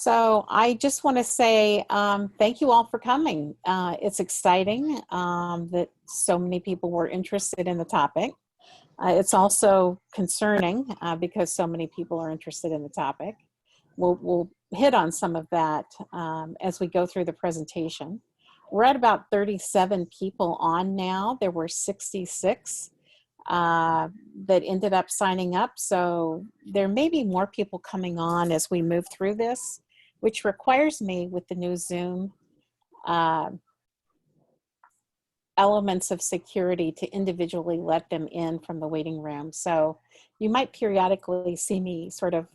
So I just want to say thank you all for coming. It's exciting that so many people were interested in the topic. It's also concerning because so many people are interested in the topic. We'll hit on some of that as we go through the presentation. We're at about 37 people on now. There were 66 that ended up signing up. So there may be more people coming on as we move through this, which requires me with the new Zoom elements of security to individually let them in from the waiting room. So you might periodically see me sort of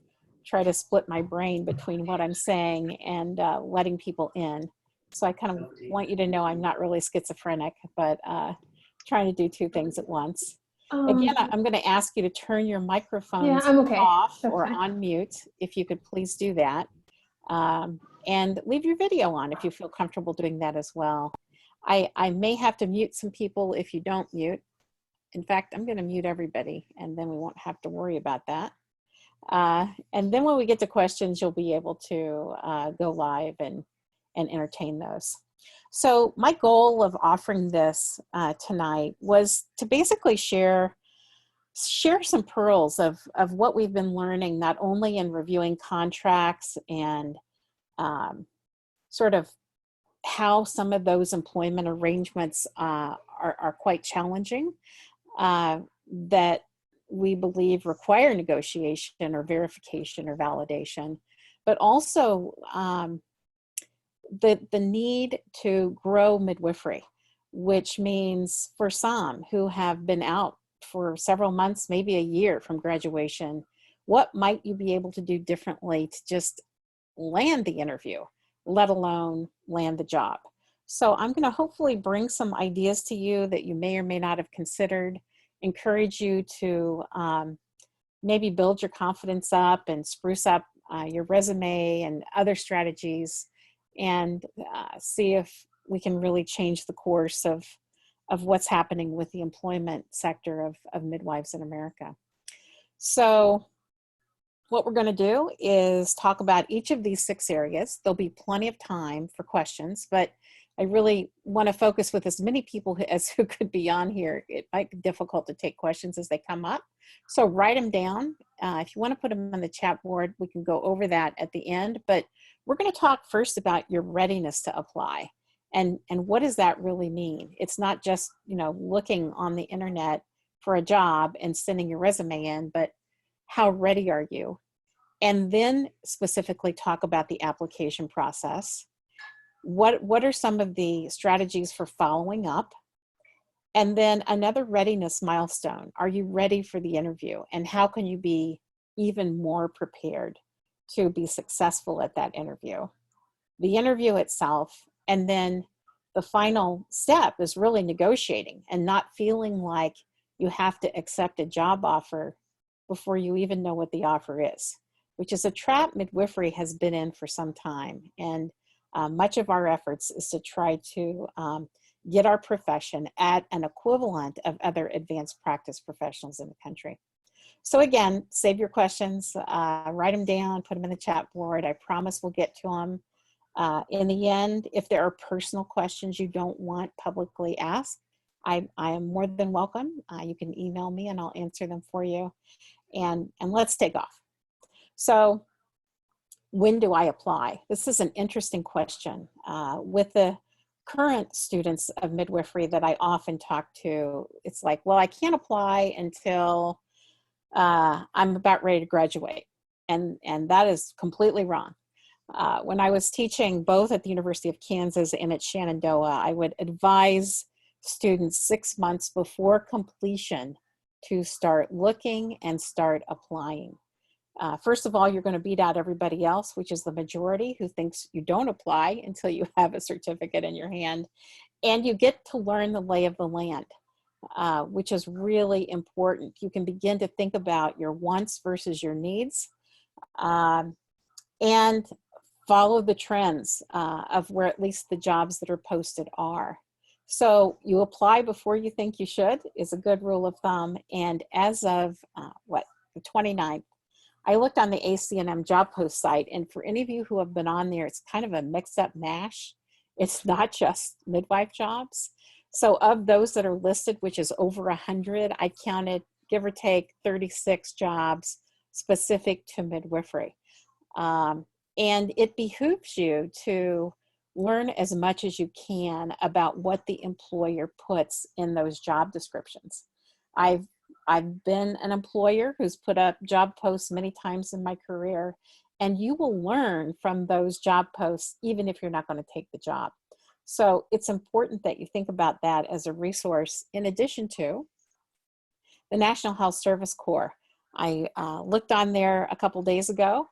try to split my brain between what I'm saying and letting people in. So I kind of want you to know I'm not really schizophrenic, but trying to do two things at once. Again, I'm going to ask you to turn your microphones off or on mute, if you could please do that. And leave your video on if you feel comfortable doing that as well. I may have to mute some people if you don't mute. In fact, I'm going to mute everybody, and then we won't have to worry about that. And then when we get to questions, you'll be able to go live and entertain those. So my goal of offering this tonight was to basically share some pearls of what we've been learning, not only in reviewing contracts and sort of how some of those employment arrangements are quite challenging, that we believe require negotiation or verification or validation, but also the need to grow midwifery, which means for some who have been out for several months, maybe a year from graduation, what might you be able to do differently to just land the interview, let alone land the job? So I'm going to hopefully bring some ideas to you that you may or may not have considered, encourage you to maybe build your confidence up and spruce up your resume and other strategies, and see if we can really change the course of what's happening with the employment sector of midwives in America. So what we're going to do is talk about each of these 6 areas. There'll be plenty of time for questions, but I really want to focus with as many people as who could be on here. It might be difficult to take questions as they come up. So write them down. If you want to put them on the chat board, we can go over that at the end. But we're going to talk first about your readiness to apply. And what does that really mean? It's not just, looking on the internet for a job and sending your resume in, but how ready are you? And then specifically talk about the application process. What are some of the strategies for following up? And then another readiness milestone. Are you ready for the interview? And how can you be even more prepared to be successful at that interview? The interview itself, and then the final step is really negotiating and not feeling like you have to accept a job offer before you even know what the offer is, which is a trap midwifery has been in for some time. And much of our efforts is to try to get our profession at an equivalent of other advanced practice professionals in the country. So again, save your questions, write them down, put them in the chat board. I promise we'll get to them. In the end, if there are personal questions you don't want publicly asked, I am more than welcome. You can email me and I'll answer them for you. And let's take off. So when do I apply? This is an interesting question. With the current students of midwifery that I often talk to, it's like, well, I can't apply until I'm about ready to graduate. And that is completely wrong. When I was teaching both at the University of Kansas and at Shenandoah, I would advise students 6 months before completion to start looking and start applying. First of all, you're going to beat out everybody else, which is the majority who thinks you don't apply until you have a certificate in your hand. And you get to learn the lay of the land, which is really important. You can begin to think about your wants versus your needs, and follow the trends of where at least the jobs that are posted are. So you apply before you think you should is a good rule of thumb. And as of the 29th, I looked on the ACNM job post site, and for any of you who have been on there, it's kind of a mixed up mash. It's not just midwife jobs. So of those that are listed, which is over 100, I counted, give or take, 36 jobs specific to midwifery. And it behooves you to learn as much as you can about what the employer puts in those job descriptions. I've been an employer who's put up job posts many times in my career, and you will learn from those job posts even if you're not going to take the job. So it's important that you think about that as a resource in addition to the National Health Service Corps. I looked on there a couple days ago.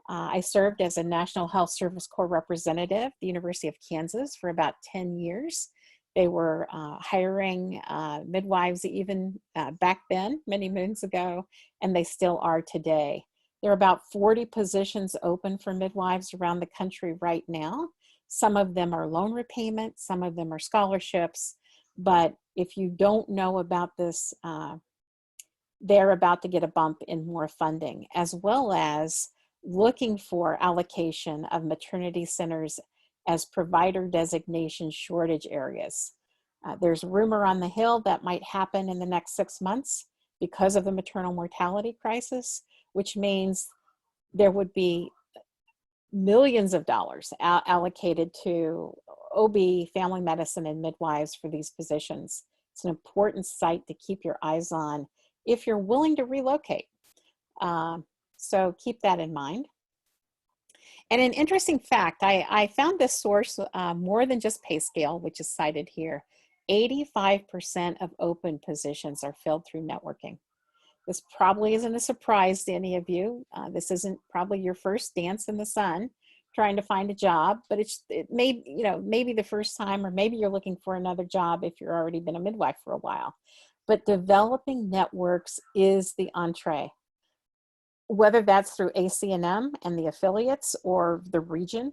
I served as a National Health Service Corps representative at the University of Kansas for about 10 years. They were hiring midwives even back then, many moons ago, and they still are today. There are about 40 positions open for midwives around the country right now. Some of them are loan repayment, some of them are scholarships, but if you don't know about this, they're about to get a bump in more funding, as well as looking for allocation of maternity centers as provider designation shortage areas. There's rumor on the Hill that might happen in the next 6 months because of the maternal mortality crisis, which means there would be millions of dollars allocated to OB, family medicine, and midwives for these positions. It's an important site to keep your eyes on if you're willing to relocate. So keep that in mind. And an interesting fact, I found this source more than just pay scale, which is cited here. 85% of open positions are filled through networking. This probably isn't a surprise to any of you. This isn't probably your first dance in the sun trying to find a job, but it may, maybe the first time, or maybe you're looking for another job if you've already been a midwife for a while. But developing networks is the entree. Whether that's through ACNM and the affiliates or the region,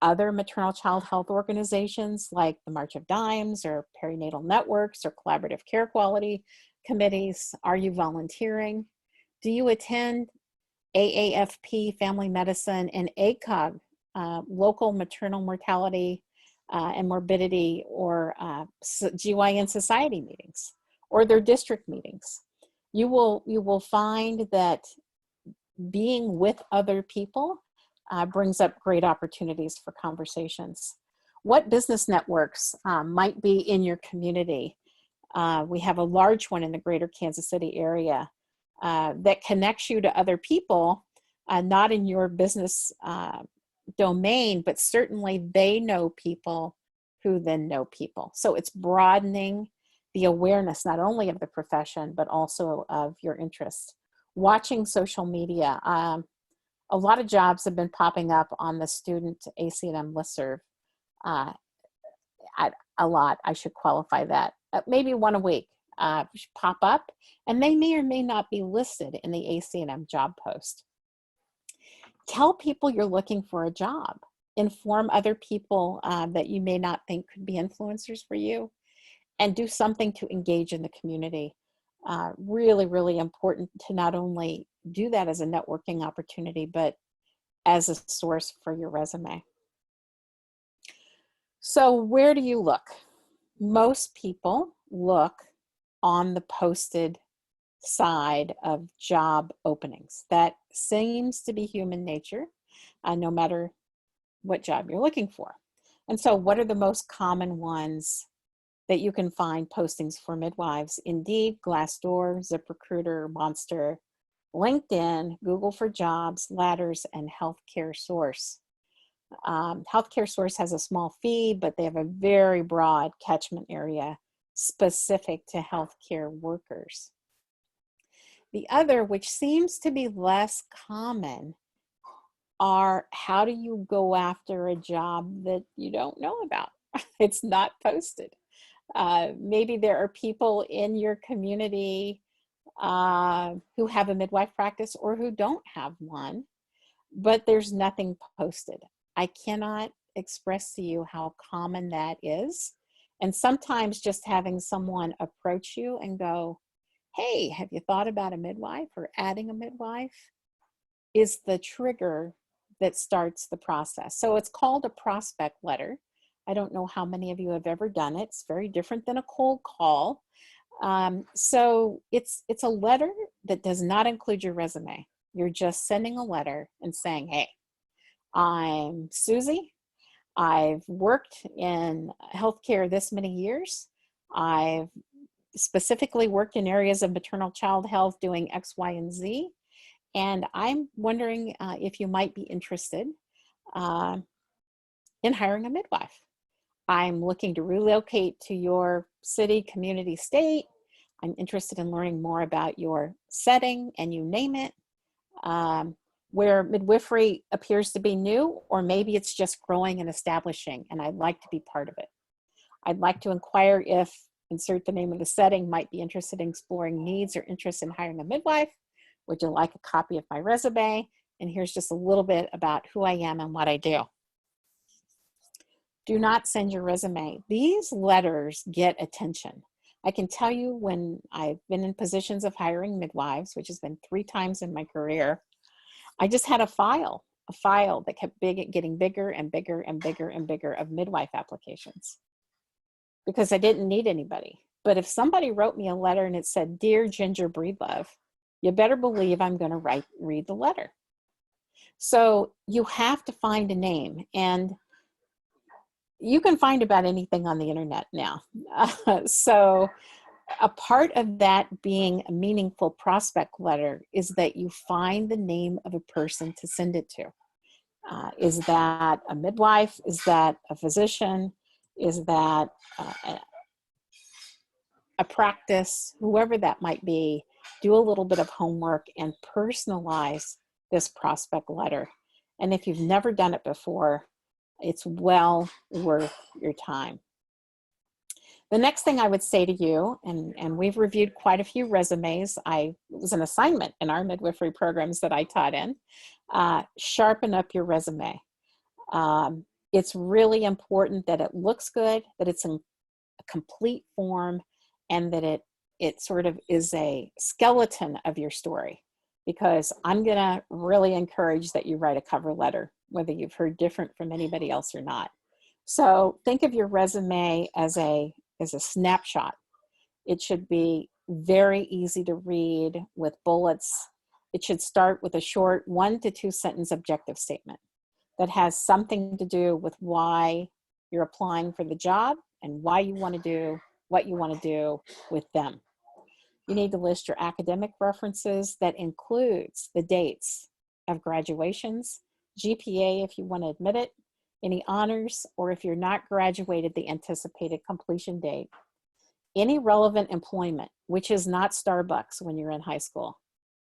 other maternal child health organizations like the March of Dimes or perinatal networks or collaborative care quality committees. Are you volunteering? Do you attend AAFP family medicine and ACOG, local maternal mortality and morbidity, or GYN society meetings or their district meetings? You will find that being with other people brings up great opportunities for conversations. What business networks might be in your community? We have a large one in the greater Kansas City area that connects you to other people, not in your business domain, but certainly they know people who then know people. So it's broadening the awareness, not only of the profession, but also of your interests. Watching social media. A lot of jobs have been popping up on the student ACNM listserv. A lot, I should qualify that. Maybe one a week pop up, and they may or may not be listed in the ACNM job post. Tell people you're looking for a job. Inform other people that you may not think could be influencers for you, and do something to engage in the community. Really, really important to not only do that as a networking opportunity, but as a source for your resume. So where do you look? Most people look on the posted side of job openings. That seems to be human nature, no matter what job you're looking for. And so what are the most common ones that you can find postings for midwives? Indeed, Glassdoor, ZipRecruiter, Monster, LinkedIn, Google for Jobs, Ladders, and Healthcare Source. Healthcare Source has a small fee, but they have a very broad catchment area specific to healthcare workers. The other, which seems to be less common, are how do you go after a job that you don't know about? It's not posted. Maybe there are people in your community who have a midwife practice or who don't have one, but there's nothing posted. I cannot express to you how common that is. And sometimes just having someone approach you and go, hey, have you thought about a midwife or adding a midwife? is the trigger that starts the process. So it's called a prospect letter. I don't know how many of you have ever done it. It's very different than a cold call. So it's a letter that does not include your resume. You're just sending a letter and saying, hey, I'm Susie. I've worked in healthcare this many years. I've specifically worked in areas of maternal child health doing X, Y, and Z. And I'm wondering if you might be interested in hiring a midwife. I'm looking to relocate to your city, community, state. I'm interested in learning more about your setting, and you name it, where midwifery appears to be new, or maybe it's just growing and establishing, and I'd like to be part of it. I'd like to inquire if, insert the name of the setting, might be interested in exploring needs or interest in hiring a midwife. Would you like a copy of my resume? And here's just a little bit about who I am and what I do. Do not send your resume. These letters get attention. I can tell you, when I've been in positions of hiring midwives, which has been 3 times in my career, I just had a file that kept getting bigger and bigger and bigger and bigger of midwife applications because I didn't need anybody. But if somebody wrote me a letter and it said, "Dear Ginger Breedlove," you better believe I'm going to read the letter. So you have to find a name, and you can find about anything on the internet now. So a part of that being a meaningful prospect letter is that you find the name of a person to send it to. Is that a midwife? Is that a physician? Is that a practice? Whoever that might be, do a little bit of homework and personalize this prospect letter. And if you've never done it before, it's well worth your time. The next thing I would say to you, and we've reviewed quite a few resumes. It was an assignment in our midwifery programs that I taught in. Sharpen up your resume. It's really important that it looks good, that it's in a complete form, and that it sort of is a skeleton of your story. Because I'm gonna really encourage that you write a cover letter, whether you've heard different from anybody else or not. So think of your resume as a snapshot. It should be very easy to read with bullets. It should start with a short 1 to 2 sentence objective statement that has something to do with why you're applying for the job and why you want to do what you want to do with them. You need to list your academic references. That includes the dates of graduations, GPA if you want to admit it, any honors, or if you're not graduated, the anticipated completion date. Any relevant employment, which is not Starbucks when you're in high school.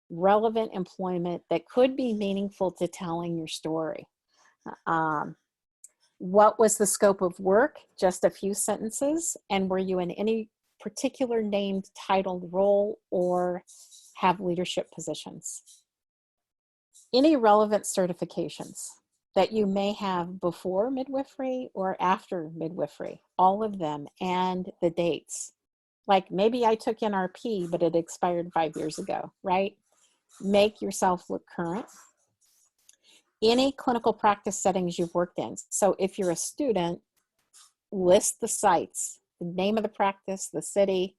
Relevant employment that could be meaningful to telling your story. What was the scope of work? Just a few sentences. And were you in any particular named titled role or have leadership positions? Any relevant certifications that you may have before midwifery or after midwifery, all of them, and the dates. Like maybe I took NRP, but it expired 5 years ago, right? Make yourself look current. Any clinical practice settings you've worked in. So if you're a student, list the sites, the name of the practice, the city,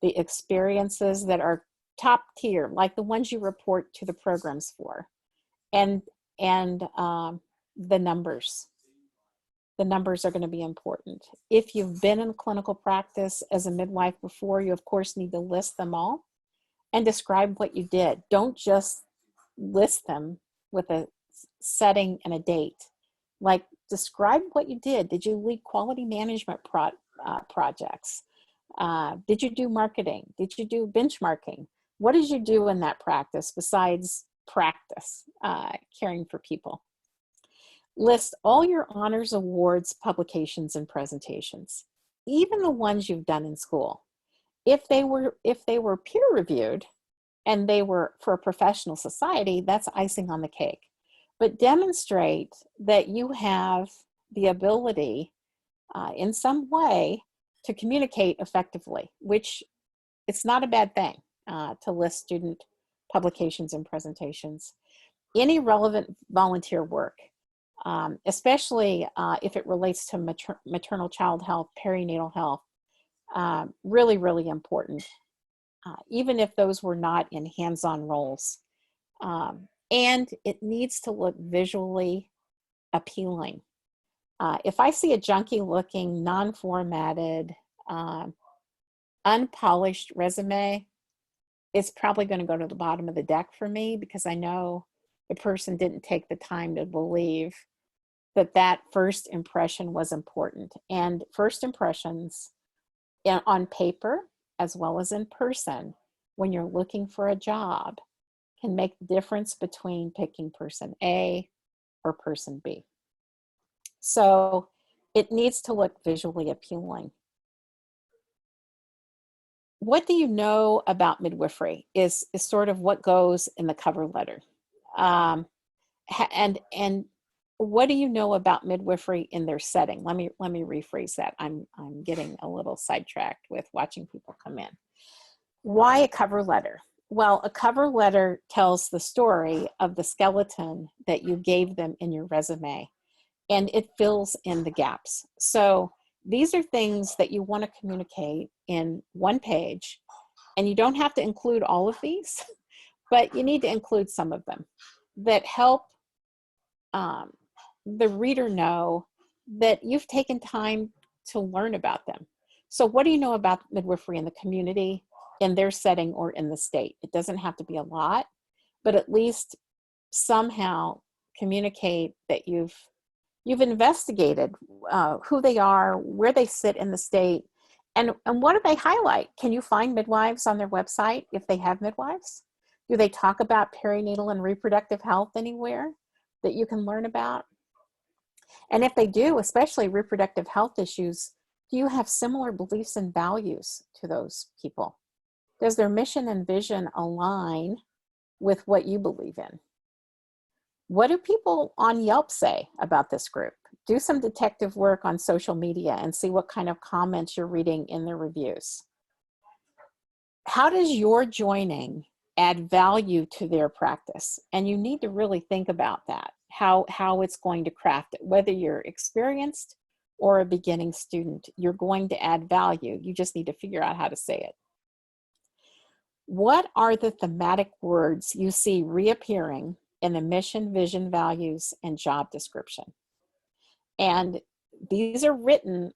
the experiences that are top tier, like the ones you report to the programs for, and the numbers. The numbers are going to be important. If you've been in clinical practice as a midwife before, you of course need to list them all and describe what you did. Don't just list them with a setting and a date. Like, describe what you did. Did you lead quality management projects? Did you do marketing? Did you do benchmarking? What did you do in that practice besides practice, caring for people? List all your honors, awards, publications, and presentations, even the ones you've done in school. If they were peer reviewed and they were for a professional society, that's icing on the cake. But demonstrate that you have the ability in some way to communicate effectively, which it's not a bad thing to list student publications and presentations. any relevant volunteer work, especially if it relates to maternal child health, perinatal health, really, really important, even if those were not in hands-on roles. And it needs to look visually appealing. If I see a junky looking, non-formatted, unpolished resume, it's probably going to go to the bottom of the deck for me, because I know the person didn't take the time to believe that that first impression was important. And first impressions on paper as well as in person, when you're looking for a job, can make the difference between picking person A or person B. So it needs to look visually appealing. What do you know about midwifery is sort of what goes in the cover letter. And what do you know about midwifery in their setting? Let me rephrase that. I'm getting a little sidetracked with watching people come in. Why a cover letter? Well, a cover letter tells the story of the skeleton that you gave them in your resume, and it fills in the gaps. So these are things that you want to communicate in one page, and you don't have to include all of these, but you need to include some of them that help the reader know that you've taken time to learn about them. So what do you know about midwifery in the community, in their setting, or in the state? It doesn't have to be a lot, but at least somehow communicate that you've investigated who they are, where they sit in the state, and what do they highlight? Can you find midwives on their website if they have midwives? Do they talk about perinatal and reproductive health anywhere that you can learn about? And if they do, especially reproductive health issues, do you have similar beliefs and values to those people? Does their mission and vision align with what you believe in? What do people on Yelp say about this group? Do some detective work on social media and see what kind of comments you're reading in their reviews. How does your joining add value to their practice? And you need to really think about that, how it's going to craft it. Whether you're experienced or a beginning student, you're going to add value. You just need to figure out how to say it. What are the thematic words you see reappearing in the mission, vision, values, and job description? And these are written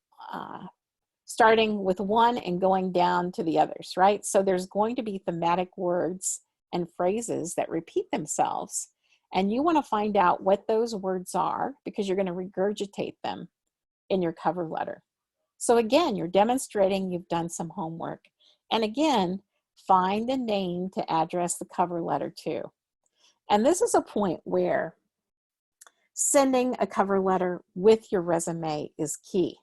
starting with one and going down to the others, right? So there's going to be thematic words and phrases that repeat themselves. And you want to find out what those words are, because you're going to regurgitate them in your cover letter. So again, you're demonstrating you've done some homework. And again, find a name to address the cover letter to. And this is a point where sending a cover letter with your resume is key.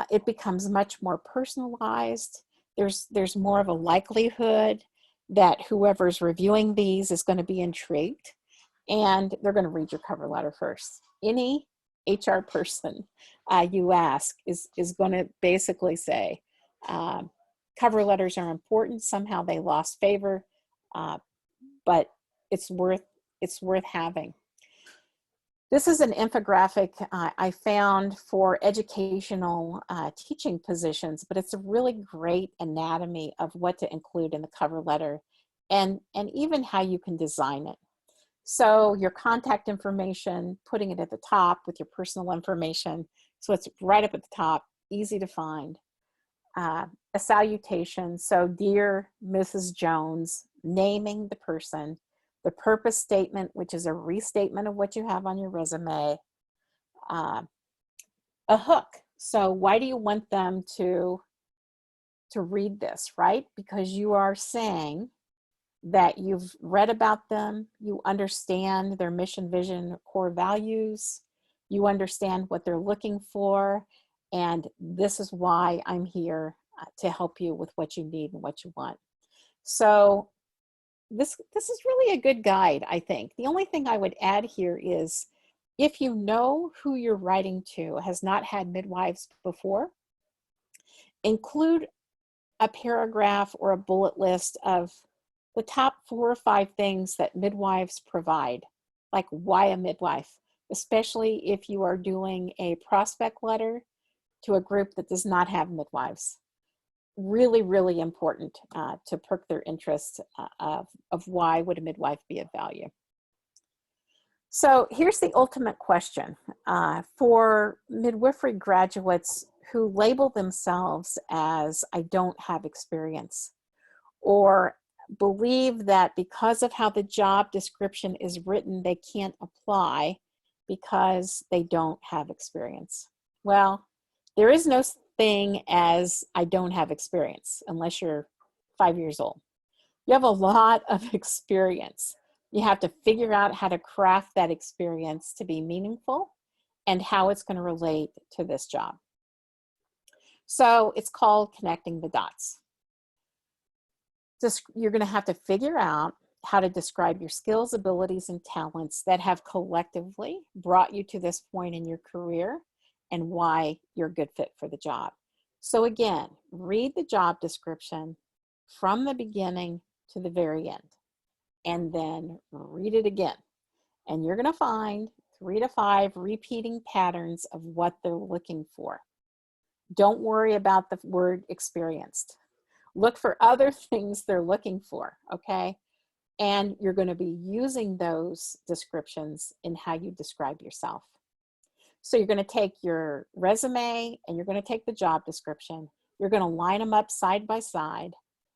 It becomes much more personalized. There's more of a likelihood that whoever's reviewing these is going to be intrigued, and they're going to read your cover letter first. Any HR person you ask is going to basically say, cover letters are important. Somehow they lost favor, but it's worth having. This is an infographic I found for educational teaching positions, but it's a really great anatomy of what to include in the cover letter, and even how you can design it. So your contact information, putting it at the top with your personal information, so it's right up at the top, easy to find. A salutation, so dear Mrs. Jones, naming the person. The purpose statement, which is a restatement of what you have on your resume. A hook, so why do you want them to read this, right? Because you are saying that you've read about them, you understand their mission, vision, core values, you understand what they're looking for, and this is why I'm here to help you with what you need and what you want. So this is really a good guide, I think. The only thing I would add here is, if you know who you're writing to has not had midwives before, include a paragraph or a bullet list of the top 4 or 5 things that midwives provide like why a midwife, especially if you are doing a prospect letter to a group that does not have midwives. Really, really important to perk their interest of why would a midwife be of value. So here's the ultimate question for midwifery graduates who label themselves as I don't have experience, or believe that because of how the job description is written, they can't apply because they don't have experience. Well, there is no thing as I don't have experience unless you're 5 years old. You have a lot of experience. You have to figure out how to craft that experience to be meaningful and how it's going to relate to this job. So it's called connecting the dots. You're going to have to figure out how to describe your skills, abilities, and talents that have collectively brought you to this point in your career and why you're a good fit for the job. So again, read the job description from the beginning to the very end, and then read it again. And you're going to find 3 to 5 repeating patterns of what they're looking for. Don't worry about the word experienced. Look for other things they're looking for, okay? And you're going to be using those descriptions in how you describe yourself. So you're going to take your resume and you're going to take the job description. You're going to line them up side by side,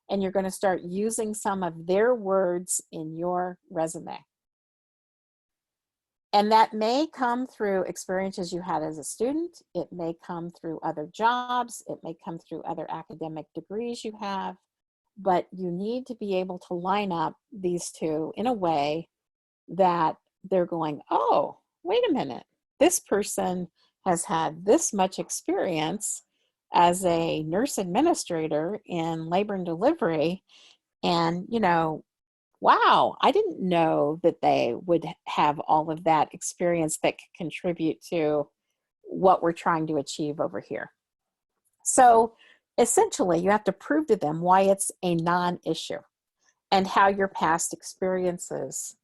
and you're going to start using some of their words in your resume. And that may come through experiences you had as a student. It may come through other jobs. It may come through other academic degrees you have. But you need to be able to line up these two in a way that they're going, oh, wait a minute. This person has had this much experience as a nurse administrator in labor and delivery. And, you know, wow, I didn't know that they would have all of that experience that could contribute to what we're trying to achieve over here. So essentially, you have to prove to them why it's a non-issue and how your past experiences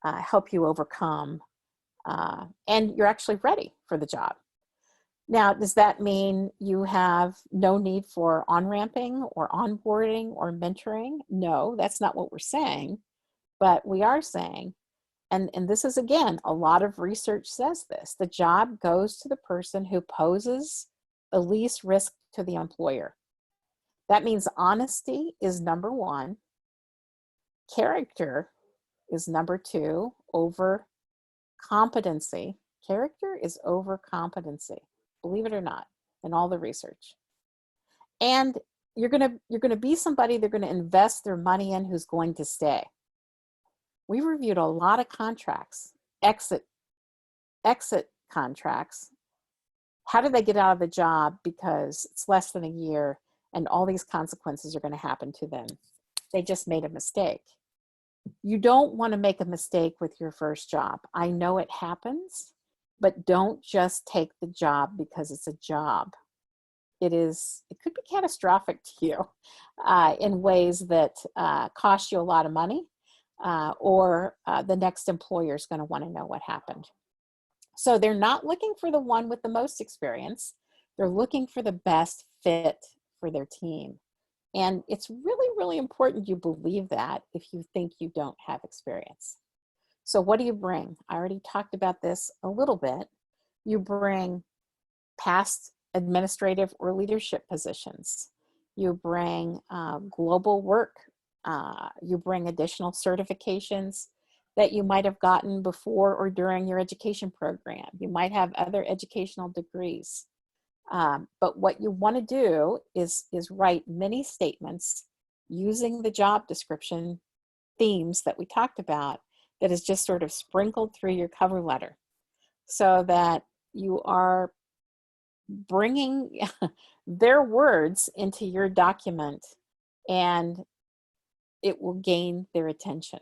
help you overcome, and you're actually ready for the job. Now, does that mean you have no need for on-ramping or onboarding or mentoring? No, that's not what we're saying. But we are saying, and this is, again, a lot of research says this, the job goes to the person who poses the least risk to the employer. That means honesty is number 1. Character is number 2 over competency. Character is over competency, believe it or not, in all the research. And you're gonna be somebody they're gonna invest their money in who's going to stay. We reviewed a lot of contracts, exit contracts. How did they get out of the job because it's less than a year and all these consequences are going to happen to them? They just made a mistake. You don't want to make a mistake with your first job. I know it happens, but don't just take the job because it's a job. It could be catastrophic to you in ways that cost you a lot of money. Or the next employer is going to want to know what happened. So they're not looking for the one with the most experience. They're looking for the best fit for their team. And it's really, really important you believe that if you think you don't have experience. So what do you bring? I already talked about this a little bit. You bring past administrative or leadership positions. You bring global work. You bring additional certifications that you might have gotten before or during your education program. You might have other educational degrees. But what you want to do is write many statements using the job description themes that we talked about that is just sort of sprinkled through your cover letter so that you are bringing their words into your document and it will gain their attention.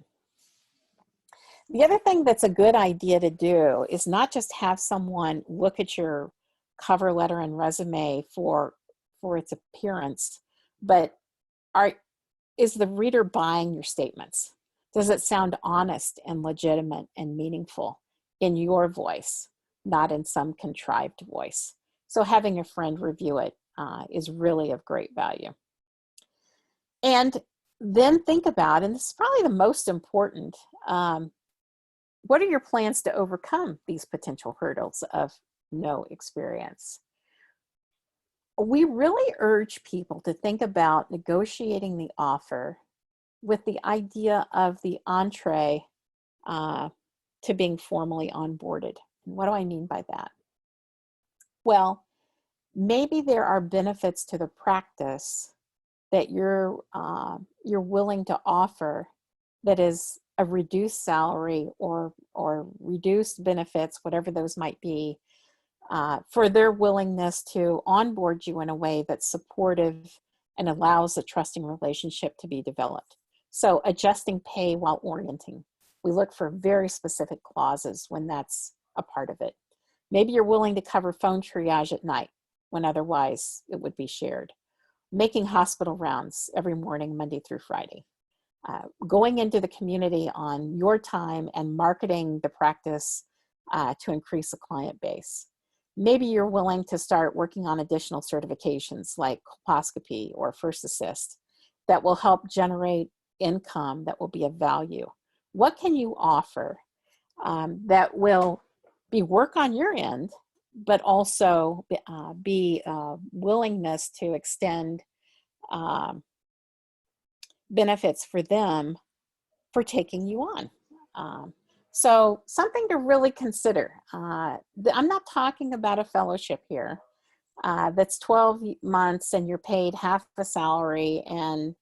The other thing that's a good idea to do is not just have someone look at your cover letter and resume for its appearance, but is the reader buying your statements? Does it sound honest and legitimate and meaningful in your voice, not in some contrived voice? So having a friend review it is really of great value. And then think about, and this is probably the most important, what are your plans to overcome these potential hurdles of no experience? We really urge people to think about negotiating the offer with the idea of the entree to being formally onboarded. And what do I mean by that? Well, maybe there are benefits to the practice that you're willing to offer that is a reduced salary or reduced benefits, whatever those might be, for their willingness to onboard you in a way that's supportive and allows a trusting relationship to be developed. So adjusting pay while orienting. We look for very specific clauses when that's a part of it. Maybe you're willing to cover phone triage at night when otherwise it would be shared. Making hospital rounds every morning, Monday through Friday. Going into the community on your time and marketing the practice to increase the client base. Maybe you're willing to start working on additional certifications like colposcopy or first assist that will help generate income that will be of value. What can you offer that will be work on your end, but also be willingness to extend benefits for them for taking you on? So something to really consider. I'm not talking about a fellowship here that's 12 months and you're paid half the salary, and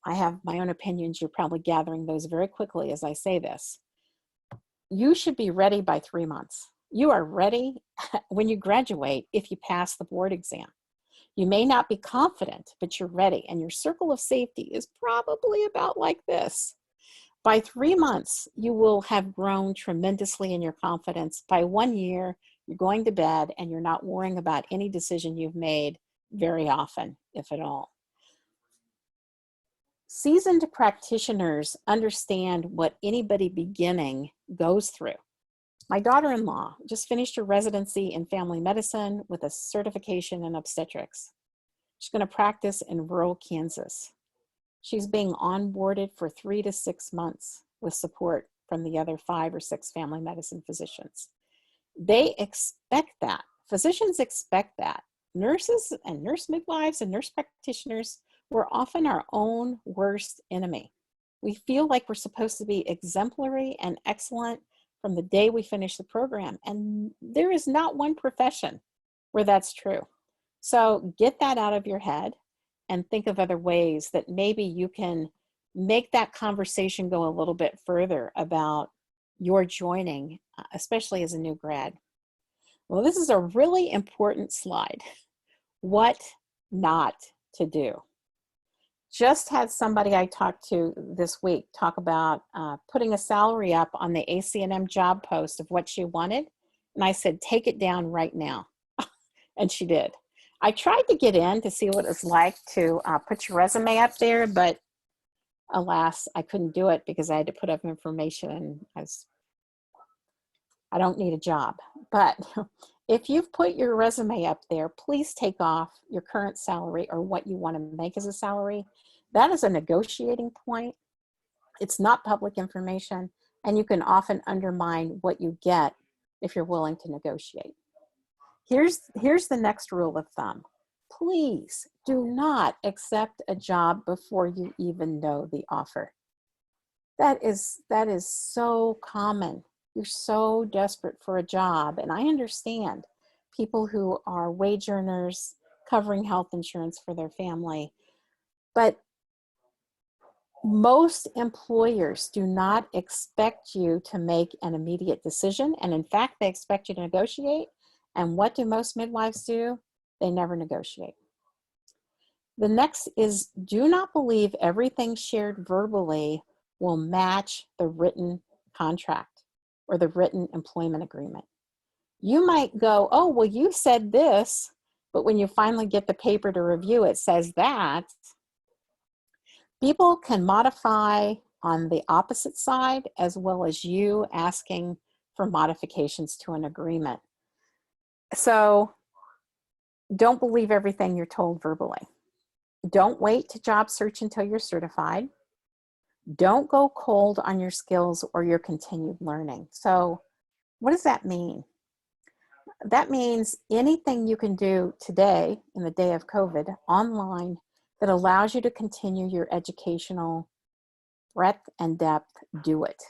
I have my own opinions. You're probably gathering those very quickly as I say this. You should be ready by 3 months. You are ready when you graduate if you pass the board exam. You may not be confident, but you're ready, and your circle of safety is probably about like this. By 3 months, you will have grown tremendously in your confidence. By 1 year, you're going to bed and you're not worrying about any decision you've made very often, if at all. Seasoned practitioners understand what anybody beginning goes through. My daughter-in-law just finished her residency in family medicine with a certification in obstetrics. She's going to practice in rural Kansas. She's being onboarded for 3 to 6 months with support from the other 5 or 6 family medicine physicians. They expect that. Physicians expect that. Nurses and nurse midwives and nurse practitioners, we're often our own worst enemy. We feel like we're supposed to be exemplary and excellent from the day we finish the program, and there is not one profession where that's true. So get that out of your head and think of other ways that maybe you can make that conversation go a little bit further about your joining, especially as a new grad. Well, this is a really important slide. What not to do. Just had somebody I talked to this week talk about putting a salary up on the ACNM job post of what she wanted. And I said, take it down right now. And she did. I tried to get in to see what it's like to put your resume up there, but alas, I couldn't do it because I had to put up information. I don't need a job. But if you've put your resume up there, please take off your current salary or what you want to make as a salary. That is a negotiating point. It's not public information, and you can often undermine what you get if you're willing to negotiate. Here's the next rule of thumb. Please do not accept a job before you even know the offer. That is so common. You're so desperate for a job, and I understand people who are wage earners covering health insurance for their family, but most employers do not expect you to make an immediate decision, and in fact, they expect you to negotiate. And what do most midwives do? They never negotiate. The next is, do not believe everything shared verbally will match the written contract or the written employment agreement. You might go, oh, well, you said this, but when you finally get the paper to review, it says that. People can modify on the opposite side, as well as you asking for modifications to an agreement. So don't believe everything you're told verbally. Don't wait to job search until you're certified. Don't go cold on your skills or your continued learning. So what does that mean? That means anything you can do today, in the day of COVID, online, that allows you to continue your educational breadth and depth, do it.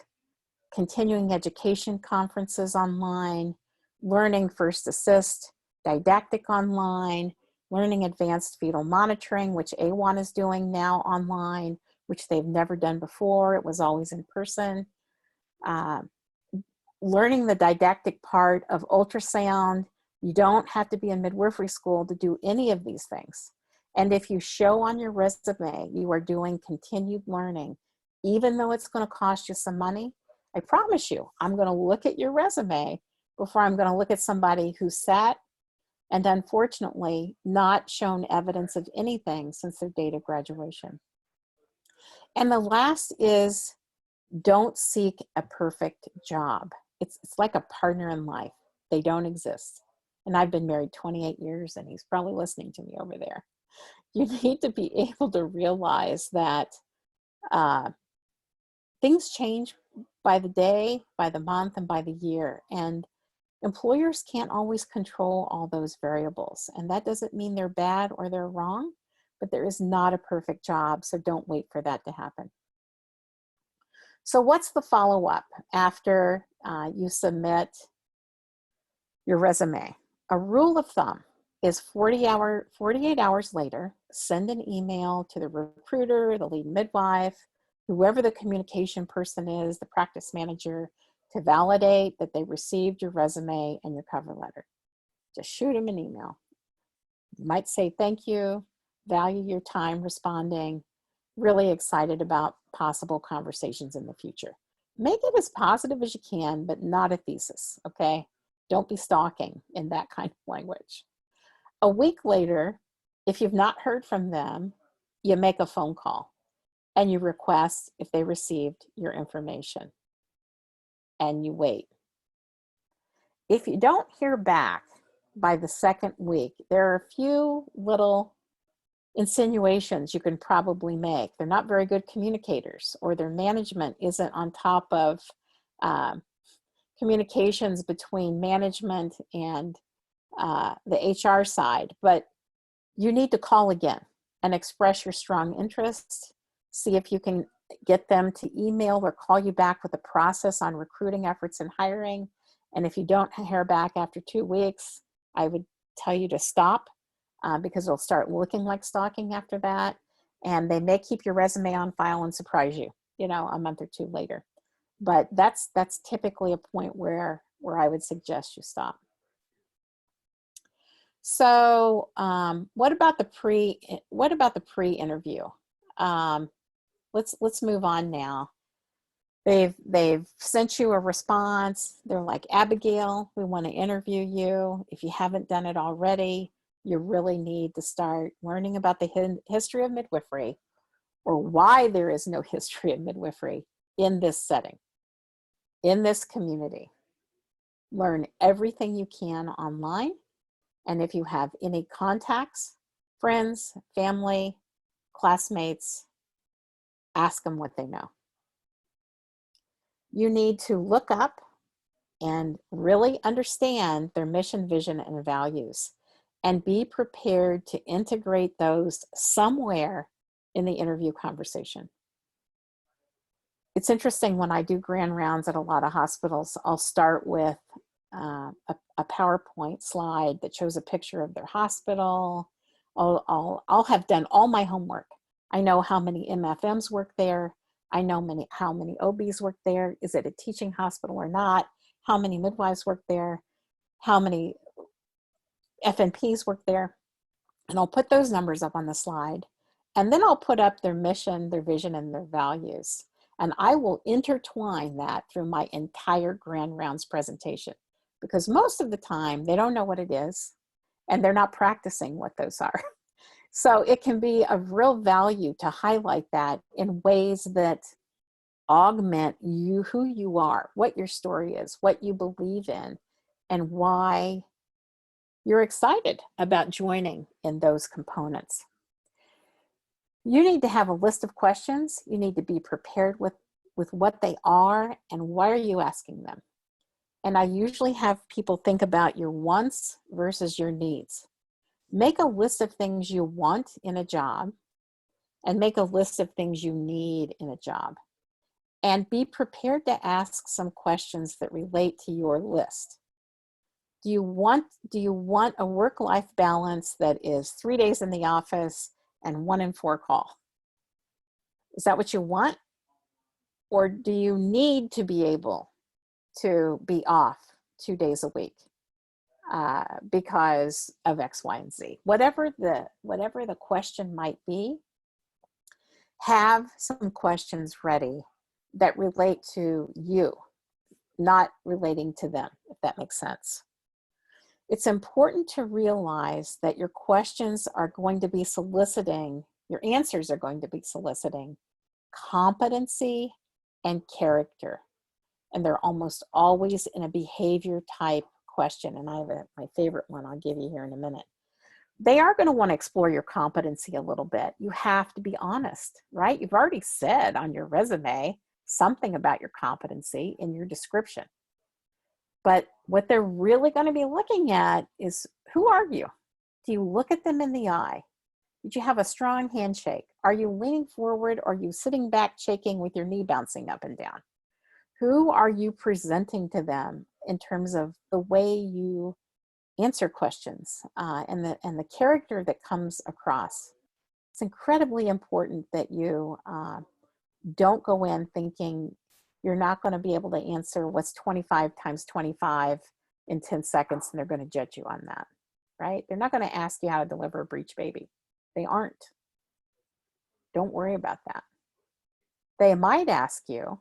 Continuing education conferences online, learning first assist, didactic online, learning advanced fetal monitoring, which A1 is doing now online, which they've never done before. It was always in person. Learning the didactic part of ultrasound. You don't have to be in midwifery school to do any of these things. And if you show on your resume you are doing continued learning, even though it's going to cost you some money, I promise you, I'm going to look at your resume before I'm going to look at somebody who sat and unfortunately not shown evidence of anything since their date of graduation. And the last is, don't seek a perfect job. It's like a partner in life. They don't exist. And I've been married 28 years, and he's probably listening to me over there. You need to be able to realize that things change by the day, by the month, and by the year. And employers can't always control all those variables. And that doesn't mean they're bad or they're wrong, but there is not a perfect job, so don't wait for that to happen. So what's the follow-up after you submit your resume? A rule of thumb is 48 hours later, send an email to the recruiter, the lead midwife, whoever the communication person is, the practice manager, to validate that they received your resume and your cover letter. Just shoot them an email. You might say, thank you, value your time responding, really excited about possible conversations in the future. Make it as positive as you can, but not a thesis, okay? Don't be stalking in that kind of language. A week later, if you've not heard from them, you make a phone call and you request if they received your information, and you wait. If you don't hear back by the second week, there are a few little insinuations you can probably make. They're not very good communicators, or their management isn't on top of communications between management and the HR side. But you need to call again and express your strong interest. See if you can get them to email or call you back with a process on recruiting efforts and hiring. And if you don't hear back after 2 weeks, I would tell you to stop. Because it'll start looking like stalking after that. And they may keep your resume on file and surprise you, a month or two later. But that's typically a point where I would suggest you stop. So what about the pre-interview? Let's move on now. They've sent you a response. They're like, Abigail, we want to interview you. If you haven't done it already, you really need to start learning about the history of midwifery, or why there is no history of midwifery in this setting, in this community. Learn everything you can online. And if you have any contacts, friends, family, classmates, ask them what they know. You need to look up and really understand their mission, vision, and values, and be prepared to integrate those somewhere in the interview conversation. It's interesting, when I do grand rounds at a lot of hospitals, I'll start with a PowerPoint slide that shows a picture of their hospital. I'll have done all my homework. I know how many MFMs work there. I know how many OBs work there. Is it a teaching hospital or not? How many midwives work there? How many FNPs work there? And I'll put those numbers up on the slide. And then I'll put up their mission, their vision, and their values. And I will intertwine that through my entire Grand Rounds presentation, because most of the time they don't know what it is and they're not practicing what those are. So it can be of real value to highlight that in ways that augment you, who you are, what your story is, what you believe in, and why you're excited about joining in those components. You need to have a list of questions. You need to be prepared with what they are and why are you asking them. And I usually have people think about your wants versus your needs. Make a list of things you want in a job and make a list of things you need in a job. And be prepared to ask some questions that relate to your list. Do you want a work-life balance that is 3 days in the office and 1 in 4 call? Is that what you want? Or do you need to be able to be off 2 days a week because of X, Y, and Z? Whatever the question might be, have some questions ready that relate to you, not relating to them, if that makes sense. It's important to realize that your questions are going to be soliciting, your answers are going to be soliciting competency and character. And they're almost always in a behavior type question. And I have my favorite one I'll give you here in a minute. They are going to want to explore your competency a little bit. You have to be honest, right? You've already said on your resume something about your competency in your description. But what they're really going to be looking at is, who are you? Do you look at them in the eye? Did you have a strong handshake? Are you leaning forward or are you sitting back shaking with your knee bouncing up and down? Who are you presenting to them in terms of the way you answer questions and the character that comes across? It's incredibly important that you don't go in thinking you're not going to be able to answer what's 25 times 25 in 10 seconds and they're going to judge you on that, right? They're not going to ask you how to deliver a breech baby. They aren't. Don't worry about that. They might ask you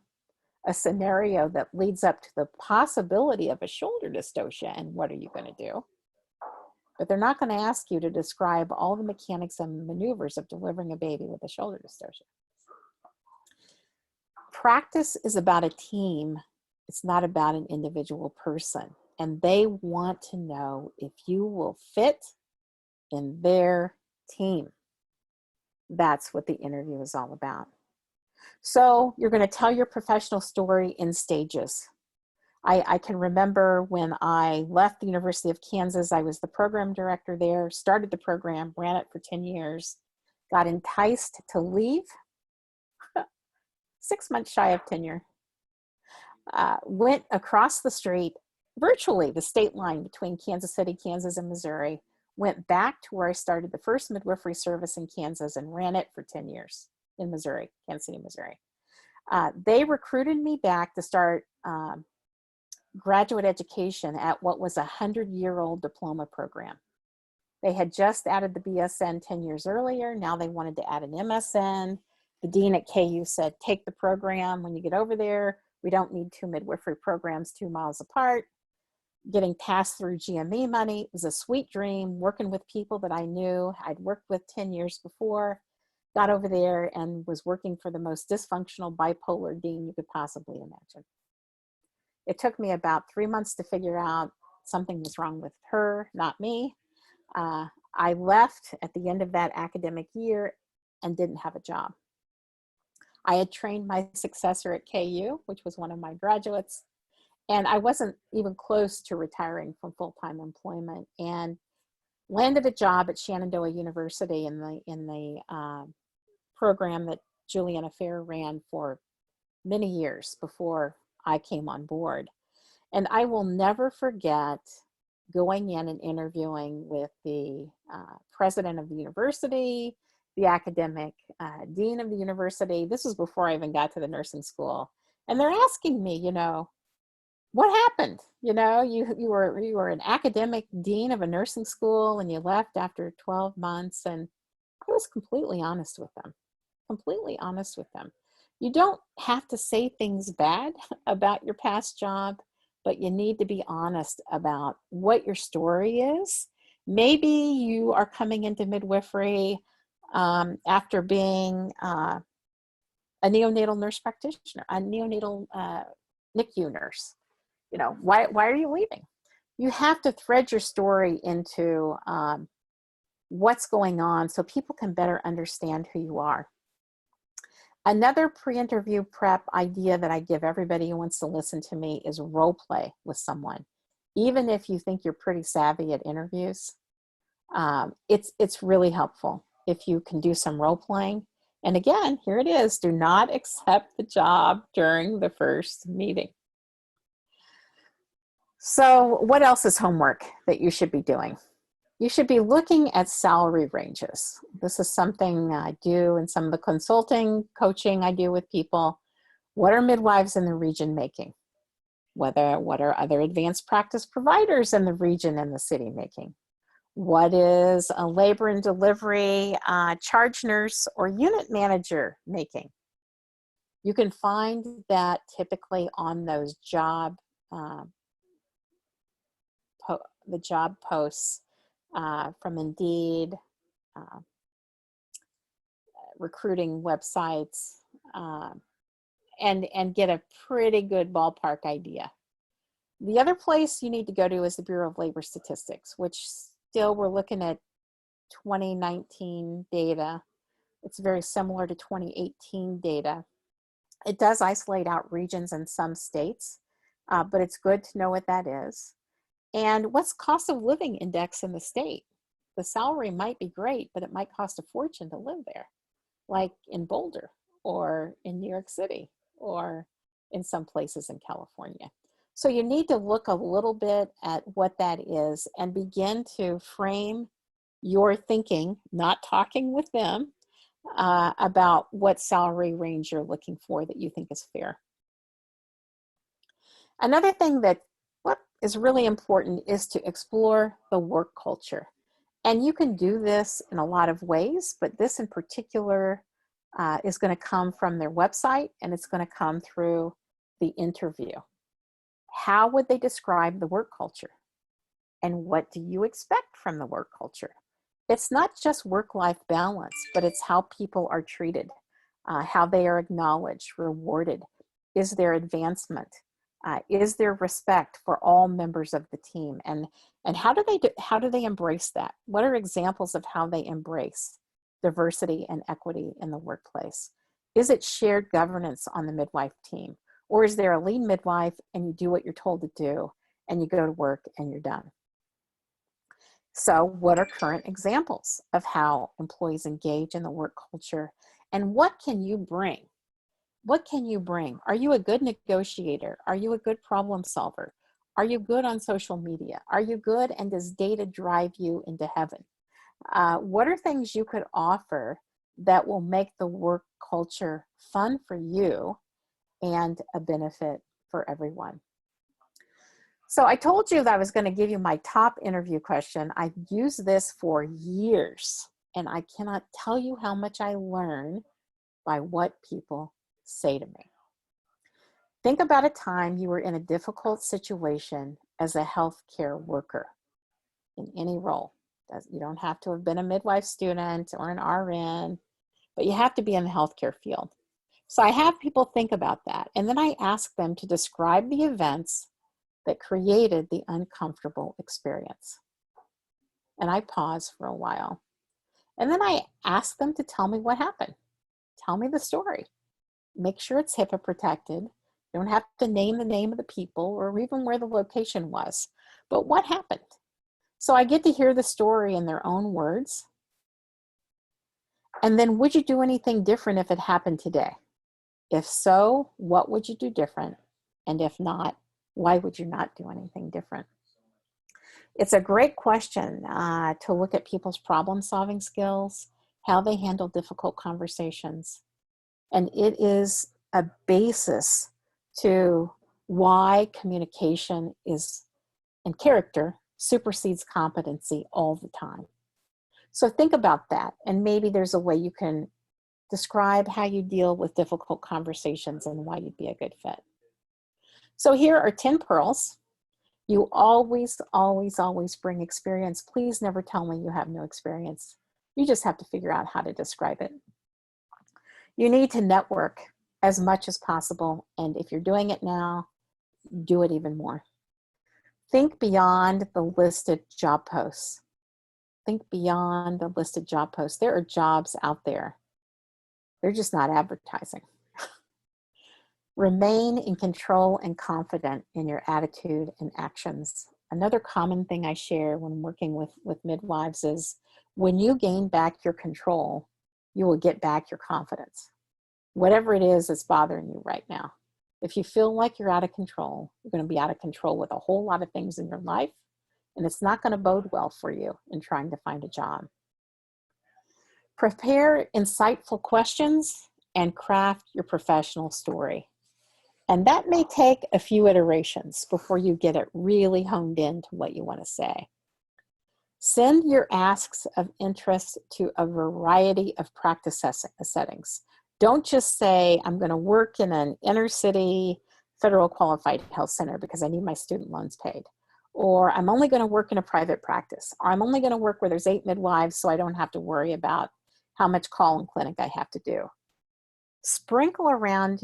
a scenario that leads up to the possibility of a shoulder dystocia and what are you going to do? But they're not going to ask you to describe all the mechanics and maneuvers of delivering a baby with a shoulder dystocia. Practice is about a team. It's not about an individual person. And they want to know if you will fit in their team. That's what the interview is all about. So you're going to tell your professional story in stages. I can remember when I left the University of Kansas, I was the program director there, started the program, ran it for 10 years, got enticed to leave, 6 months shy of tenure, went across the street, virtually the state line between Kansas City, Kansas, and Missouri, went back to where I started the first midwifery service in Kansas and ran it for 10 years in Missouri, Kansas City, Missouri. They recruited me back to start graduate education at what was a 100-year-old diploma program. They had just added the BSN 10 years earlier. Now they wanted to add an MSN. The dean at KU said, take the program. When you get over there, we don't need 2 midwifery programs 2 miles apart. Getting passed through GME money was a sweet dream, working with people that I knew I'd worked with 10 years before. Got over there and was working for the most dysfunctional bipolar dean you could possibly imagine. It took me about 3 months to figure out something was wrong with her, not me. I left at the end of that academic year and didn't have a job. I had trained my successor at KU, which was one of my graduates, and I wasn't even close to retiring from full-time employment, and landed a job at Shenandoah University in the program that Juliana Fair ran for many years before I came on board. And I will never forget going in and interviewing with the president of the university, the academic dean of the university. This was before I even got to the nursing school. And they're asking me, you know, what happened? You know, you were an academic dean of a nursing school and you left after 12 months. And I was completely honest with them, completely honest with them. You don't have to say things bad about your past job, but you need to be honest about what your story is. Maybe you are coming into midwifery after being a neonatal nurse practitioner, a neonatal NICU nurse. You know, why are you leaving? You have to thread your story into what's going on so people can better understand who you are. Another pre-interview prep idea that I give everybody who wants to listen to me is role play with someone. Even if you think you're pretty savvy at interviews, it's really helpful if you can do some role playing. And again, here it is, do not accept the job during the first meeting. So what else is homework that you should be doing? You should be looking at salary ranges. This is something I do in some of the consulting, coaching I do with people. What are midwives in the region making? What are other advanced practice providers in the region and the city making? What is a labor and delivery charge nurse or unit manager making? You can find that typically on those job posts from Indeed, recruiting websites, and get a pretty good ballpark idea. The other place you need to go to is the Bureau of Labor Statistics, which still we're looking at 2019 data. It's very similar to 2018 data. It does isolate out regions in some states, but it's good to know what that is. And what's cost of living index in the state? The salary might be great, but it might cost a fortune to live there, like in Boulder or in New York City or in some places in California. So you need to look a little bit at what that is and begin to frame your thinking, not talking with them, about what salary range you're looking for that you think is fair. Another thing that is really important is to explore the work culture. And you can do this in a lot of ways, but this in particular is going to come from their website, and it's going to come through the interview. How would they describe the work culture? And what do you expect from the work culture? It's not just work-life balance, but it's how people are treated, how they are acknowledged, rewarded. Is there advancement? Is there respect for all members of the team? And how do they embrace that? What are examples of how they embrace diversity and equity in the workplace? Is it shared governance on the midwife team? Or is there a lead midwife and you do what you're told to do and you go to work and you're done? So what are current examples of how employees engage in the work culture, and what can you bring? What can you bring? Are you a good negotiator? Are you a good problem solver? Are you good on social media? Are you good, and does data drive you into heaven? What are things you could offer that will make the work culture fun for you and a benefit for everyone? So I told you that I was going to give you my top interview question. I've used this for years, and I cannot tell you how much I learn by what people say to me. Think about a time you were in a difficult situation as a healthcare worker in any role. You don't have to have been a midwife student or an RN, but you have to be in the healthcare field. So I have people think about that, and then I ask them to describe the events that created the uncomfortable experience. And I pause for a while. And then I ask them to tell me what happened. Tell me the story. Make sure it's HIPAA protected. You don't have to name the name of the people or even where the location was. But what happened? So I get to hear the story in their own words. And then, would you do anything different if it happened today? If so, what would you do different? And if not, why would you not do anything different? It's a great question to look at people's problem-solving skills, how they handle difficult conversations. And it is a basis to why communication and character supersedes competency all the time. So think about that, and maybe there's a way you can describe how you deal with difficult conversations and why you'd be a good fit. So here are 10 pearls. You always, always, always bring experience. Please never tell me you have no experience. You just have to figure out how to describe it. You need to network as much as possible. And if you're doing it now, do it even more. Think beyond the listed job posts. Think beyond the listed job posts. There are jobs out there. They're just not advertising. Remain in control and confident in your attitude and actions. Another common thing I share when working with midwives is when you gain back your control, you will get back your confidence. Whatever it is that's bothering you right now. If you feel like you're out of control, you're going to be out of control with a whole lot of things in your life, and it's not going to bode well for you in trying to find a job. Prepare insightful questions and craft your professional story. And that may take a few iterations before you get it really honed in to what you want to say. Send your asks of interest to a variety of practice settings. Don't just say, I'm going to work in an inner city federal qualified health center because I need my student loans paid. Or I'm only going to work in a private practice. Or I'm only going to work where there's 8 midwives so I don't have to worry about how much call and clinic I have to do. Sprinkle around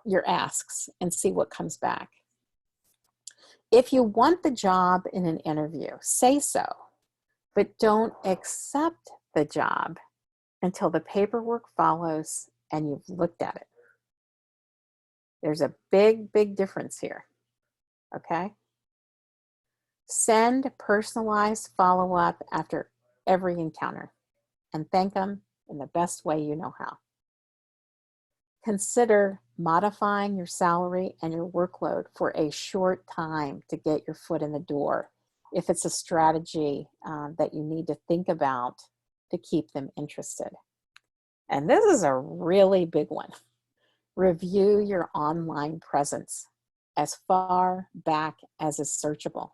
your asks and see what comes back. If you want the job in an interview, say so, but don't accept the job until the paperwork follows and you've looked at it. There's a big, big difference here, okay? Send personalized follow-up after every encounter and thank them in the best way you know how. Consider modifying your salary and your workload for a short time to get your foot in the door if it's a strategy that you need to think about to keep them interested. And this is a really big one. Review your online presence as far back as is searchable.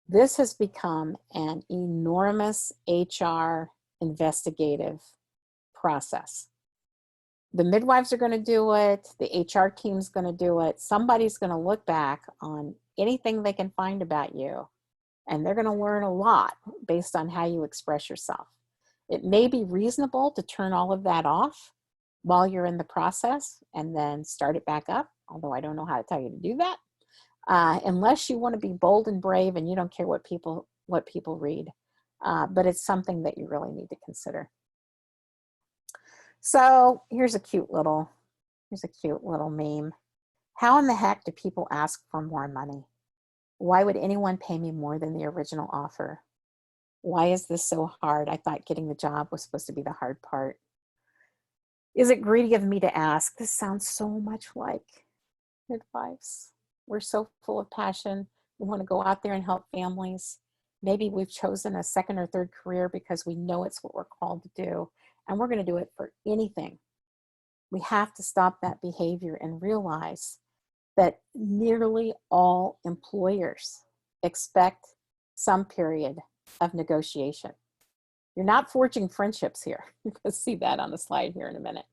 This has become an enormous HR investigative process. The midwives are going to do it. The HR team's going to do it. Somebody's going to look back on anything they can find about you, and they're going to learn a lot based on how you express yourself. It may be reasonable to turn all of that off while you're in the process and then start it back up, although I don't know how to tell you to do that, unless you want to be bold and brave and you don't care what people read. But it's something that you really need to consider. So here's a cute little meme. How in the heck do people ask for more money? Why would anyone pay me more than the original offer? Why is this so hard? I thought getting the job was supposed to be the hard part. Is it greedy of me to ask? This sounds so much like midwives. We're so full of passion. We want to go out there and help families. Maybe we've chosen a second or third career because we know it's what we're called to do, and we're going to do it for anything. We have to stop that behavior and realize that nearly all employers expect some period of negotiation. You're not forging friendships here. You're going to see that on the slide here in a minute.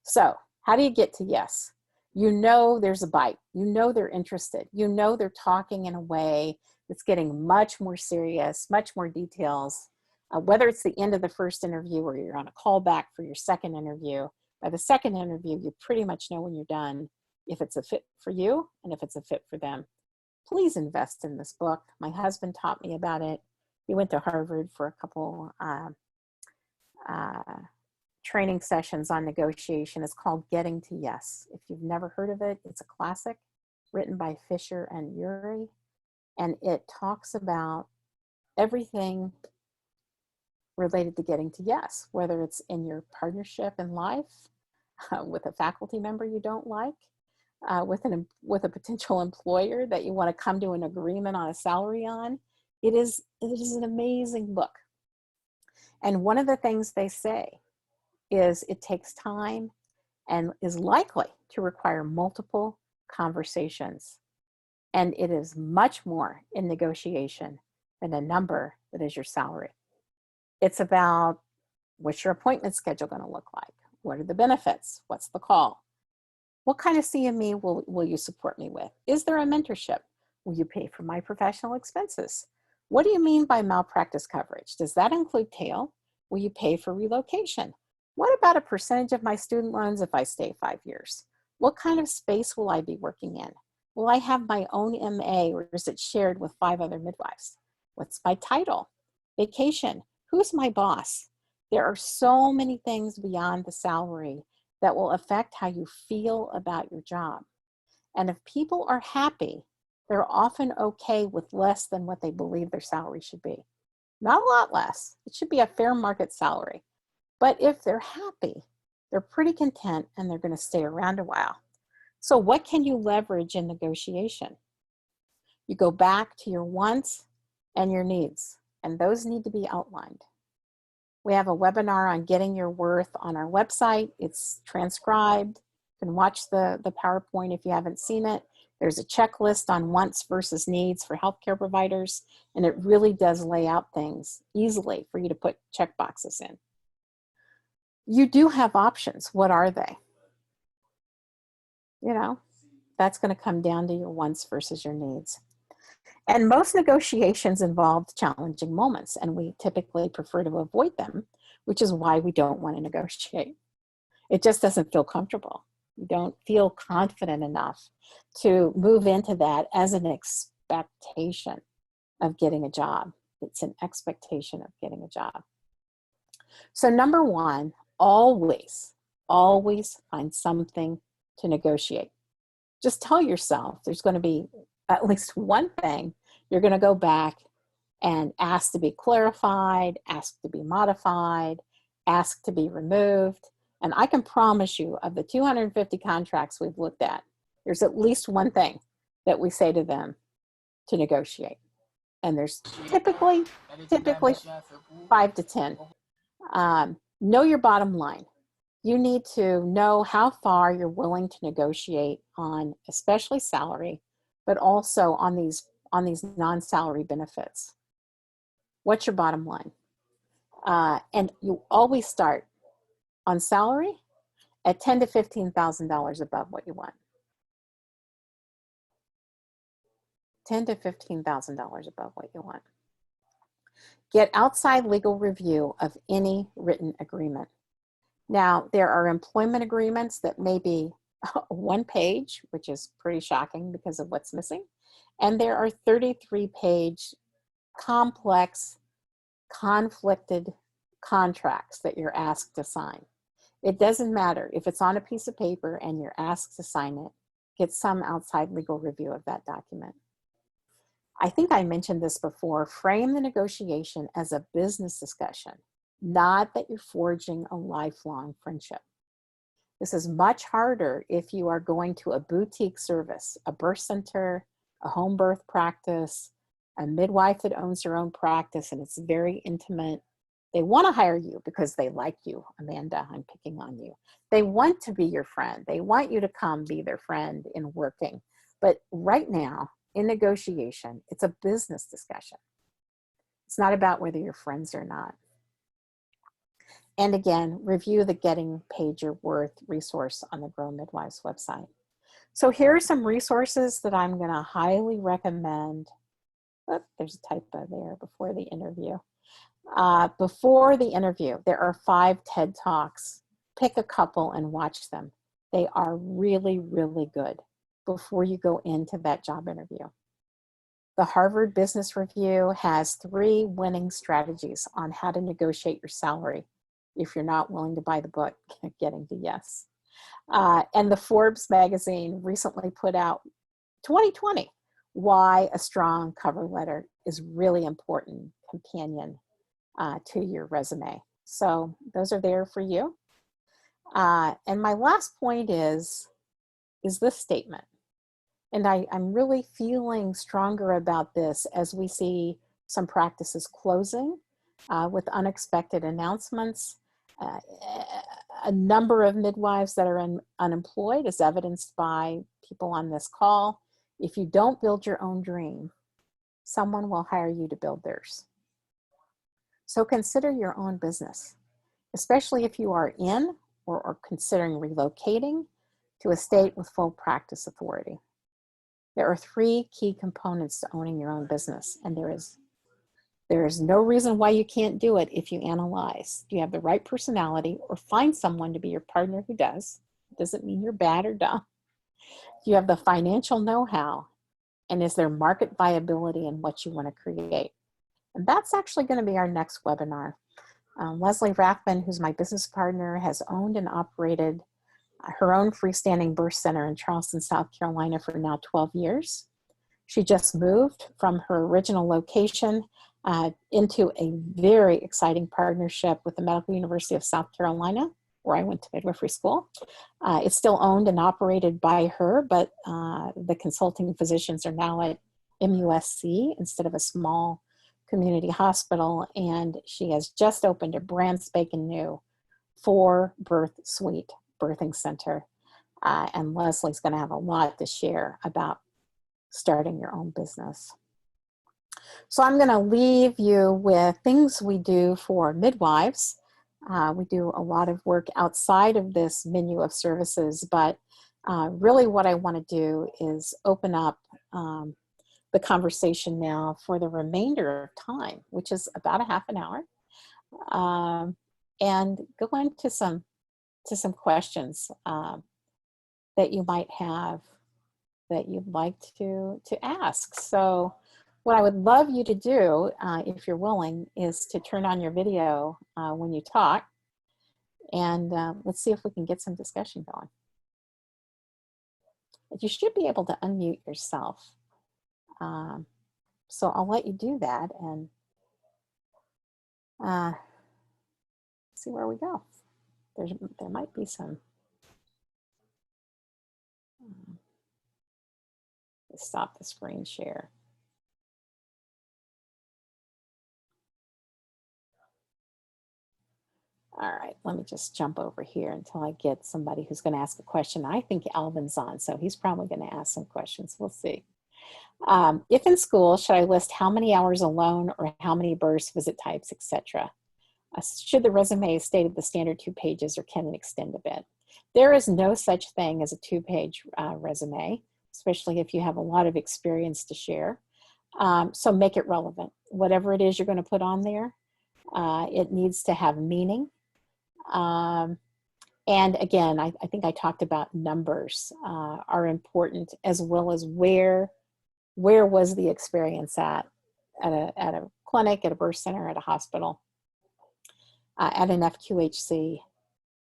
So how do you get to yes? You know there's a bite. You know they're interested. You know they're talking in a way that's getting much more serious, much more details. Whether it's the end of the first interview or you're on a callback for your second interview, by the second interview, you pretty much know when you're done if it's a fit for you and if it's a fit for them. Please invest in this book. My husband taught me about it. He went to Harvard for a couple training sessions on negotiation. It's called Getting to Yes. If you've never heard of it, it's a classic written by Fisher and Urey, and it talks about everything related to getting to yes, whether it's in your partnership in life, with a faculty member you don't like, with a potential employer that you want to come to an agreement on a salary on. It is an amazing book. And one of the things they say is it takes time and is likely to require multiple conversations. And it is much more in negotiation than a number that is your salary. It's about what's your appointment schedule going to look like? What are the benefits? What's the call? What kind of CME will you support me with? Is there a mentorship? Will you pay for my professional expenses? What do you mean by malpractice coverage? Does that include tail? Will you pay for relocation? What about a percentage of my student loans if I stay 5 years? What kind of space will I be working in? Will I have my own MA or is it shared with 5 other midwives? What's my title? Vacation. Who's my boss? There are so many things beyond the salary that will affect how you feel about your job. And if people are happy, they're often okay with less than what they believe their salary should be. Not a lot less. It should be a fair market salary. But if they're happy, they're pretty content and they're going to stay around a while. So what can you leverage in negotiation? You go back to your wants and your needs, and those need to be outlined. We have a webinar on getting your worth on our website. It's transcribed. You can watch the PowerPoint if you haven't seen it. There's a checklist on wants versus needs for healthcare providers, and it really does lay out things easily for you to put check boxes in. You do have options. What are they? You know, that's going to come down to your wants versus your needs. And most negotiations involve challenging moments, and we typically prefer to avoid them, which is why we don't want to negotiate. It just doesn't feel comfortable. You don't feel confident enough to move into that as an expectation of getting a job. It's an expectation of getting a job. So number one, always find something to negotiate. Just tell yourself there's going to be at least one thing you're going to go back and ask to be clarified, ask to be modified, ask to be removed. And I can promise you, of the 250 contracts we've looked at, there's at least one thing that we say to them to negotiate. And there's typically 5 to 10. Know your bottom line. You need to know how far you're willing to negotiate on, especially salary, but also on these non-salary benefits. What's your bottom line? And you always start on salary at $10,000 to $15,000 above what you want. $10,000 to $15,000 above what you want. Get outside legal review of any written agreement. Now, there are employment agreements that may be 1 page, which is pretty shocking because of what's missing. And there are 33-page complex, conflicted contracts that you're asked to sign. It doesn't matter if it's on a piece of paper and you're asked to sign it, get some outside legal review of that document. I think I mentioned this before, frame the negotiation as a business discussion, not that you're forging a lifelong friendship. This is much harder if you are going to a boutique service, a birth center, a home birth practice, a midwife that owns their own practice, and it's very intimate. They want to hire you because they like you. Amanda, I'm picking on you. They want to be your friend. They want you to come be their friend in working. But right now, in negotiation, it's a business discussion. It's not about whether you're friends or not. And again, review the Getting Paid Your Worth resource on the Grow Midwives website. So here are some resources that I'm going to highly recommend. Oh, there's a typo there, before the interview. Before the interview, there are 5 TED Talks. Pick a couple and watch them. They are really, really good before you go into that job interview. The Harvard Business Review has 3 winning strategies on how to negotiate your salary if you're not willing to buy the book, Getting to Yes. And the Forbes magazine recently put out 2020, why a strong cover letter is really important companion to your resume. So those are there for you. And my last point is this statement. And I'm really feeling stronger about this as we see some practices closing with unexpected announcements. A number of midwives that are unemployed, as evidenced by people on this call. If you don't build your own dream, someone will hire you to build theirs. So consider your own business, especially if you are in or are considering relocating to a state with full practice authority. There are 3 key components to owning your own business, and there is There's no reason why you can't do it if you analyze. Do you have the right personality, or find someone to be your partner who does? It doesn't mean you're bad or dumb. Do you have the financial know-how? And is there market viability in what you want to create? And that's actually going to be our next webinar. Leslie Rachman, who's my business partner, has owned and operated her own freestanding birth center in Charleston, South Carolina for now 12 years. She just moved from her original location into a very exciting partnership with the Medical University of South Carolina, where I went to midwifery school. It's still owned and operated by her, but the consulting physicians are now at MUSC instead of a small community hospital, and she has just opened a brand spanking new 4-birth suite birthing center. And Leslie's going to have a lot to share about starting your own business. So I'm going to leave you with things we do for midwives. We do a lot of work outside of this menu of services, but really what I want to do is open up the conversation now for the remainder of time, which is about a half an hour, and go into some questions that you might have that you'd like to ask. So what I would love you to do, if you're willing, is to turn on your video when you talk, and let's see if we can get some discussion going. But you should be able to unmute yourself. So I'll let you do that and see where we go. There might be some. Stop the screen share. All right, let me just jump over here until I get somebody who's going to ask a question. I think Alvin's on, so he's probably going to ask some questions. We'll see. If in school, should I list how many hours alone or how many births, visit types, etc.? Should the resume have stated the standard 2 pages, or can it extend a bit? There is no such thing as a 2-page resume, especially if you have a lot of experience to share. So make it relevant. Whatever it is you're going to put on there, it needs to have meaning. And again, I think I talked about numbers are important, as well as where was the experience at a clinic, at a birth center, at a hospital, at an FQHC.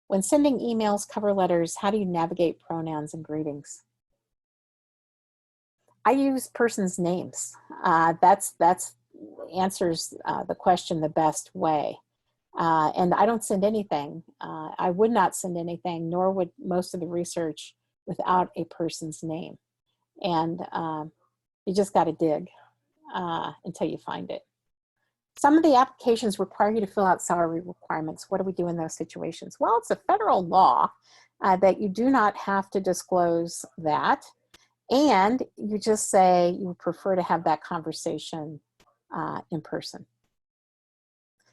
When sending emails, cover letters, how do you navigate pronouns and greetings? I use persons' names. That's answers the question the best way. And I don't send anything. I would not send anything, nor would most of the research, without a person's name. And you just got to dig until you find it. Some of the applications require you to fill out salary requirements. What do we do in those situations? Well, it's a federal law that you do not have to disclose that. And you just say you prefer to have that conversation in person.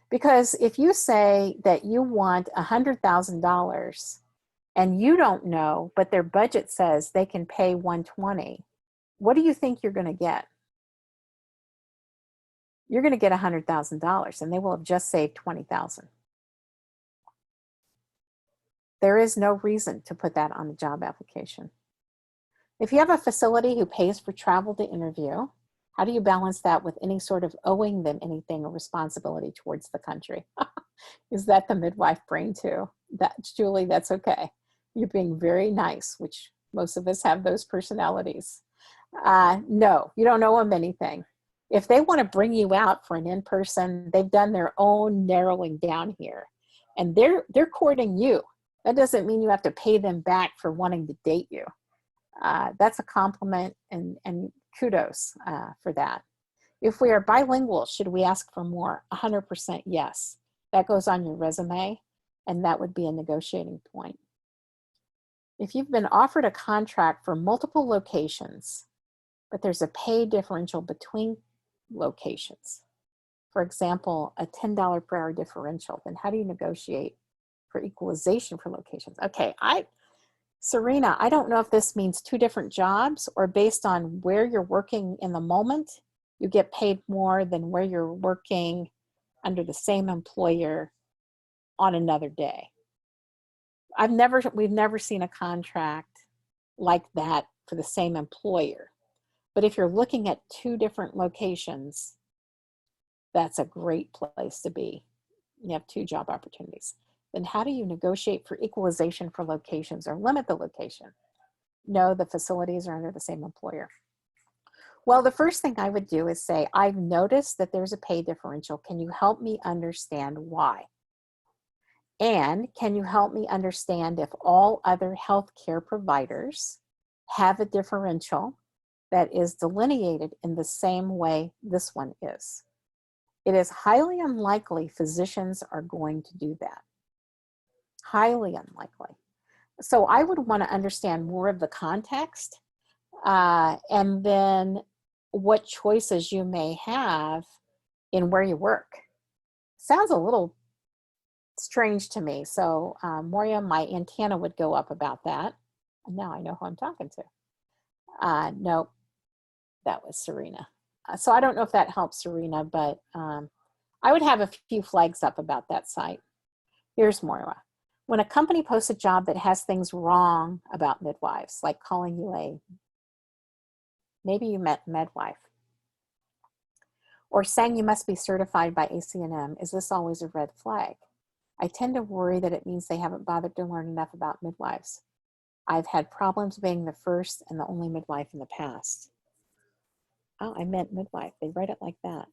Because if you say that you want $100,000 and you don't know, but their budget says they can pay $120,000, what do you think you're going to get? You're going to get $100,000, and they will have just saved $20,000. There is no reason to put that on the job application. If you have a facility who pays for travel to interview, how do you balance that with any sort of owing them anything or responsibility towards the country? Is that the midwife brain too? Julie, that's okay. You're being very nice, which most of us have those personalities. No, you don't owe them anything. If they want to bring you out for an in-person, they've done their own narrowing down here, and they're courting you. That doesn't mean you have to pay them back for wanting to date you. That's a compliment, and kudos for that. If we are bilingual, should we ask for more? 100% yes. That goes on your resume, and that would be a negotiating point. If you've been offered a contract for multiple locations, but there's a pay differential between locations, for example, a $10 per hour differential, then how do you negotiate for equalization for locations? Okay, Serena, I don't know if this means 2 different jobs or based on where you're working in the moment You get paid more than where you're working under the same employer on another day. We've never seen a contract like that for the same employer. But if you're looking at two different locations, that's a great place to be. You have two job opportunities. Then how do you negotiate for equalization for locations or limit the location? No, the facilities are under the same employer. Well, the first thing I would do is say, I've noticed that there's a pay differential. Can you help me understand why? And can you help me understand if all other healthcare providers have a differential that is delineated in the same way this one is? It is highly unlikely physicians are going to do that. Highly unlikely. So I would want to understand more of the context and then what choices you may have in where you work. Sounds a little strange to me. So Moria, my antenna would go up about that. And now I know who I'm talking to. No, that was Serena. So I don't know if that helps Serena, but I would have a few flags up about that site. Here's Moira. When a company posts a job that has things wrong about midwives, like calling you maybe you met midwife, or saying you must be certified by ACNM, is this always a red flag? I tend to worry that it means they haven't bothered to learn enough about midwives. I've had problems being the first and the only midwife in the past. Oh, I meant midwife. They write it like that.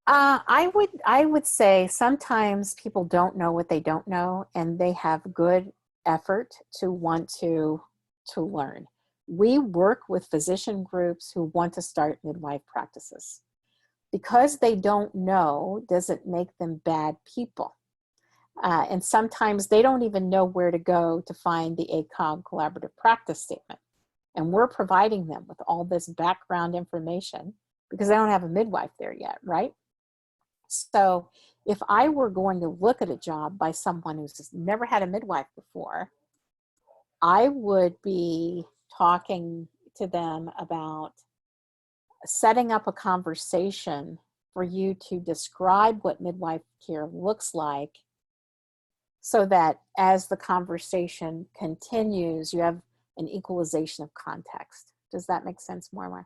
I would say sometimes people don't know what they don't know, and they have good effort to want to learn. We work with physician groups who want to start midwife practices. Because they don't know doesn't make them bad people. And sometimes they don't even know where to go to find the ACOG collaborative practice statement. And we're providing them with all this background information because they don't have a midwife there yet, right? So if I were going to look at a job by someone who's never had a midwife before, I would be talking to them about setting up a conversation for you to describe what midwife care looks like so that as the conversation continues, you have an equalization of context. Does that make sense, Marla?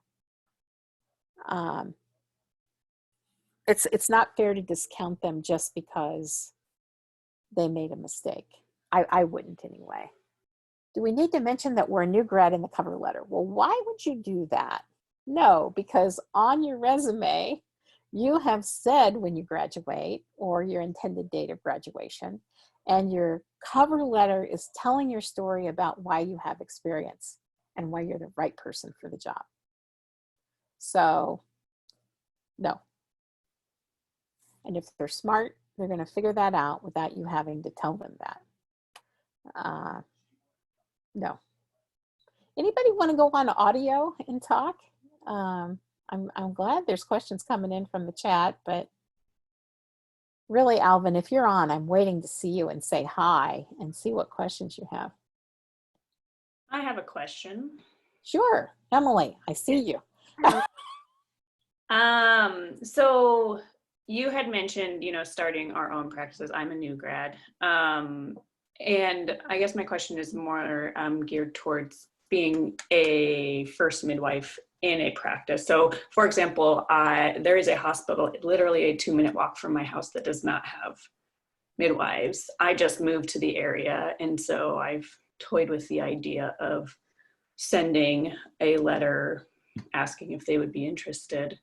It's not fair to discount them just because they made a mistake. I wouldn't anyway. Do we need to mention that we're a new grad in the cover letter? Well, why would you do that? No, because on your resume, you have said when you graduate or your intended date of graduation, and your cover letter is telling your story about why you have experience and why you're the right person for the job. So, no. And if they're smart, they're going to figure that out without you having to tell them that. No. Anybody want to go on audio and talk? I'm glad there's questions coming in from the chat, but really, Alvin, if you're on, I'm waiting to see you and say hi and see what questions you have. I have a question. Sure. Emily, I see you. So you had mentioned, starting our own practices. I'm a new grad. And I guess my question is more geared towards being a first midwife in a practice. So for example, there is a hospital literally a 2-minute walk from my house that does not have midwives. I just moved to the area, and so I've toyed with the idea of sending a letter asking if they would be interested.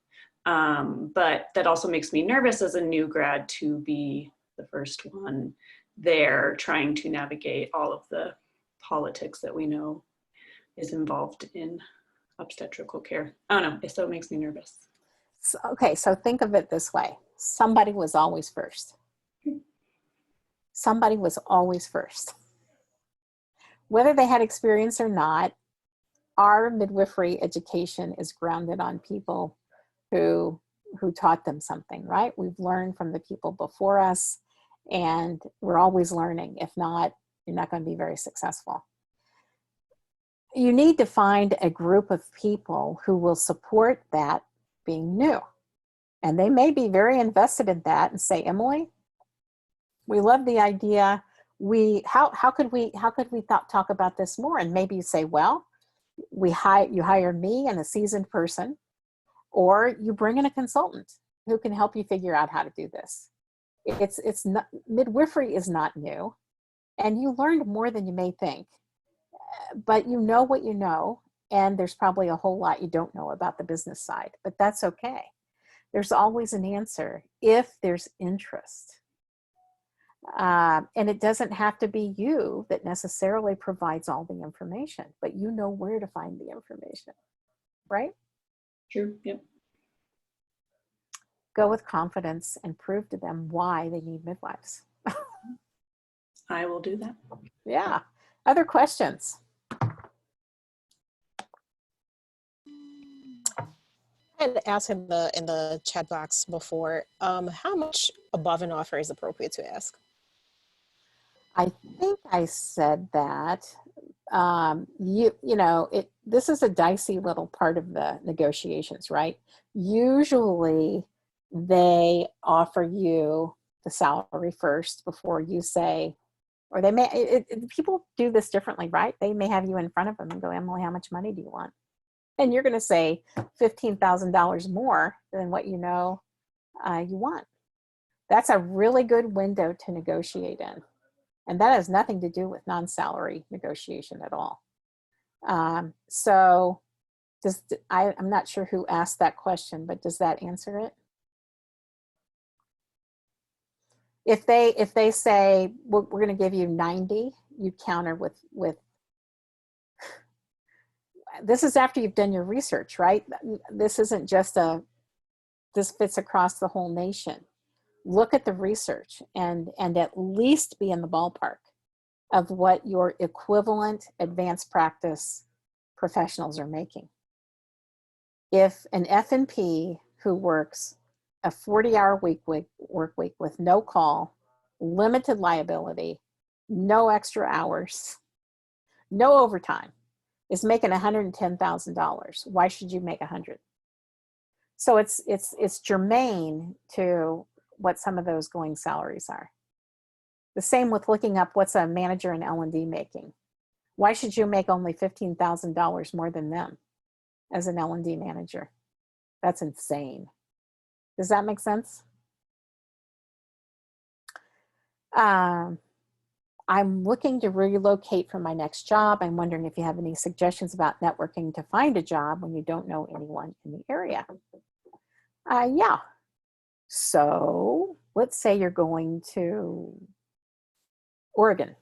But that also makes me nervous as a new grad to be the first one there trying to navigate all of the politics that we know is involved in obstetrical care. I don't know, so it makes me nervous. Okay, so think of it this way. Somebody was always first. Somebody was always first. Whether they had experience or not, our midwifery education is grounded on people who taught them something, right? We've learned from the people before us, and we're always learning. If not, you're not going to be very successful. you need to find a group of people who will support that being new. And they may be very invested in that and say, Emily, we love the idea. How could we talk about this more? And maybe you say, well, you hire me and a seasoned person, or you bring in a consultant who can help you figure out how to do this. It's not, midwifery is not new, and you learned more than you may think, but you know what you know, and there's probably a whole lot you don't know about the business side, but that's okay. There's always an answer if there's interest. And it doesn't have to be you that necessarily provides all the information, but you know where to find the information, right? True. Yep. Go with confidence and prove to them why they need midwives. I will do that. Yeah. Other questions? I had asked in the chat box before, how much above an offer is appropriate to ask? I think I said that. This is a dicey little part of the negotiations, right? Usually they offer you the salary first before you say, or they may, people do this differently, right? They may have you in front of them and go, Emily, how much money do you want? And you're going to say $15,000 more than what you know you want. That's a really good window to negotiate in. And that has nothing to do with non-salary negotiation at all. So I'm not sure who asked that question, but does that answer it? If they say, we're going to give you 90, you counter with, this is after you've done your research, right? This isn't just this fits across the whole nation. Look at the research and at least be in the ballpark of what your equivalent advanced practice professionals are making. If an F&P who works a 40-hour work week with no call, limited liability, no extra hours, no overtime, is making $110,000, why should you make 100? So it's germane to what some of those going salaries are. The same with looking up what's a manager in L&D making. Why should you make only $15,000 more than them as an L&D manager? That's insane. Does that make sense? I'm looking to relocate for my next job. I'm wondering if you have any suggestions about networking to find a job when you don't know anyone in the area. Yeah. So let's say you're going to Oregon.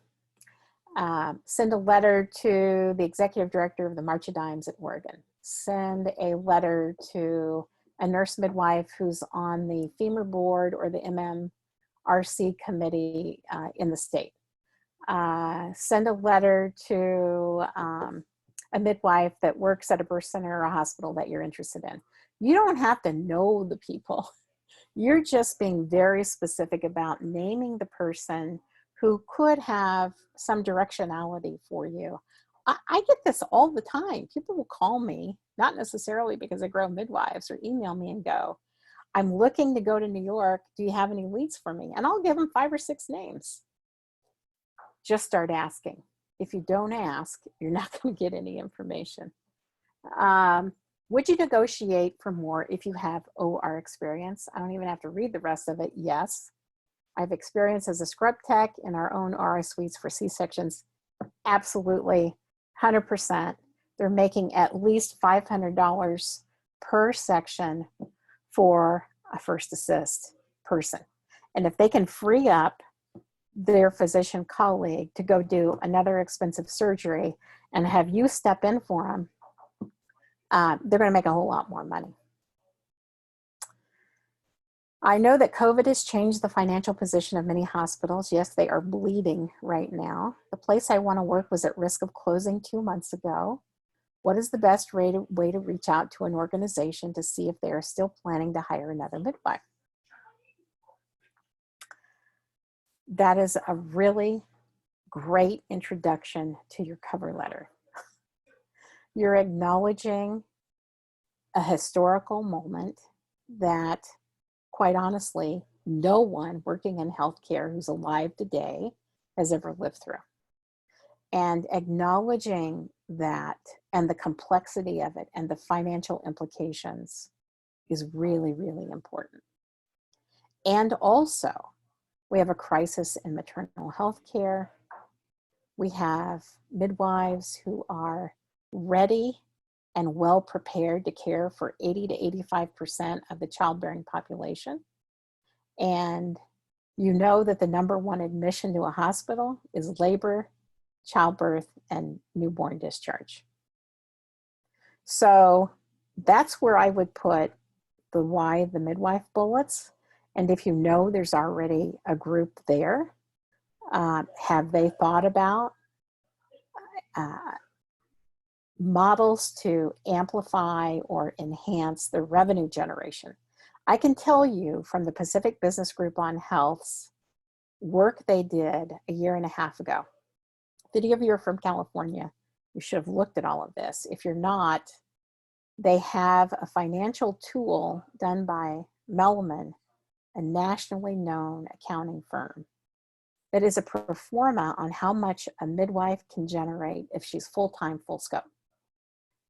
Send a letter to the executive director of the March of Dimes at Oregon. Send a letter to a nurse midwife who's on the FEMR board or the MMRC committee in the state. Send a letter to a midwife that works at a birth center or a hospital that you're interested in. You don't have to know the people. You're just being very specific about naming the person who could have some directionality for you. I get this all the time. People will call me, not necessarily because I grow midwives, or email me and go, I'm looking to go to New York. Do you have any leads for me? And I'll give them 5 or 6 names. Just start asking. If you don't ask, you're not going to get any information. Would you negotiate for more if you have OR experience? I don't even have to read the rest of it. Yes. I have experience as a scrub tech in our own RI suites for C-sections. Absolutely, 100%. They're making at least $500 per section for a first assist person. And if they can free up their physician colleague to go do another expensive surgery and have you step in for them, they're going to make a whole lot more money. I know that COVID has changed the financial position of many hospitals. Yes, they are bleeding right now. The place I want to work was at risk of closing 2 months ago. What is the best way to reach out to an organization to see if they are still planning to hire another midwife? That is a really great introduction to your cover letter. You're acknowledging a historical moment that, quite honestly, no one working in healthcare who's alive today has ever lived through. And acknowledging that and the complexity of it and the financial implications is really, really important. And also, we have a crisis in maternal health care. We have midwives who are ready and well prepared to care for 80 to 85% of the childbearing population. And you know that the number one admission to a hospital is labor, childbirth, and newborn discharge. So that's where I would put the why the midwife bullets. And if you know there's already a group there, have they thought about models to amplify or enhance the revenue generation? I can tell you from the Pacific Business Group on Health's work they did a year and a half ago. If any of you are from California, you should have looked at all of this. If you're not, they have a financial tool done by Mellman, a nationally known accounting firm, that is a pro forma on how much a midwife can generate if she's full-time, full scope.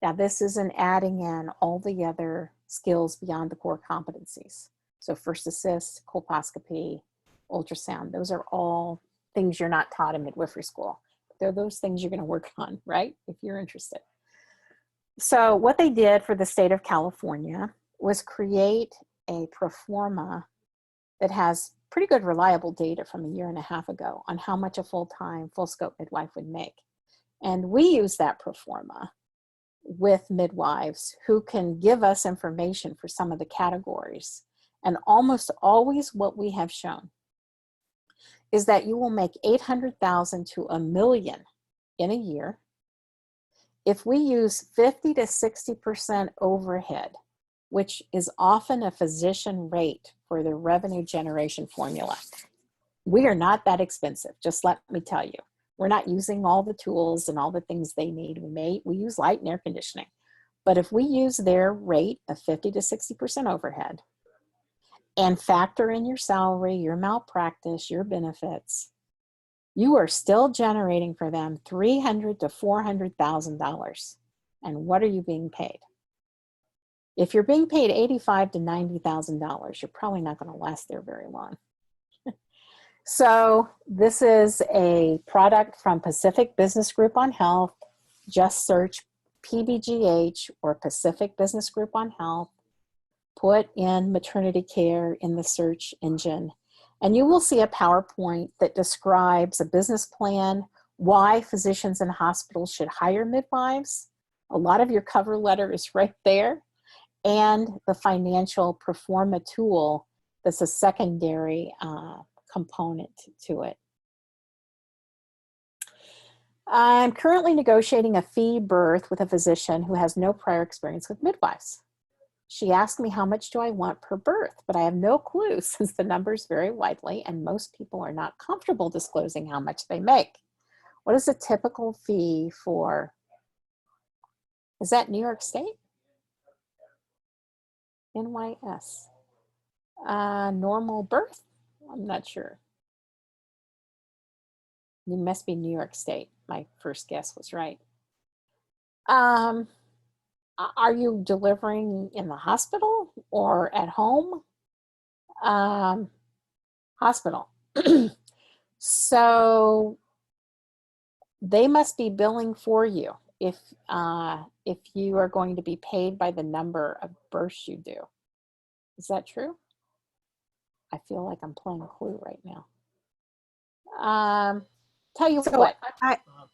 Now, this isn't adding in all the other skills beyond the core competencies. So first assist, colposcopy, ultrasound, those are all things you're not taught in midwifery school. They're those things you're going to work on, right? If you're interested. So what they did for the state of California was create a pro forma that has pretty good reliable data from a year and a half ago on how much a full-time, full-scope midwife would make. And we use that pro forma with midwives who can give us information for some of the categories. And almost always what we have shown is that you will make $800,000 to $1 million in a year if we use 50 to 60% overhead, which is often a physician rate for the revenue generation formula. We are not that expensive, just let me tell you. We're not using all the tools and all the things they need. We use light and air conditioning. But if we use their rate of 50 to 60% overhead and factor in your salary, your malpractice, your benefits, you are still generating for them $300,000 to $400,000. And what are you being paid? If you're being paid $85,000 to $90,000, you're probably not going to last there very long. So this is a product from Pacific Business Group on Health. Just search PBGH or Pacific Business Group on Health. Put in maternity care in the search engine, and you will see a PowerPoint that describes a business plan, why physicians and hospitals should hire midwives. A lot of your cover letter is right there, and the financial pro forma tool that's a secondary component to it. I'm currently negotiating a fee birth with a physician who has no prior experience with midwives. She asked me how much do I want per birth, but I have no clue since the numbers vary widely and most people are not comfortable disclosing how much they make. What is a typical fee for, is that New York State? NYS. Normal birth? I'm not sure. You must be New York State. My first guess was right. Are you delivering in the hospital or at home? Hospital. So they must be billing for you if you are going to be paid by the number of births you do. Is that true? I feel like I'm playing Clue right now. Tell you So what.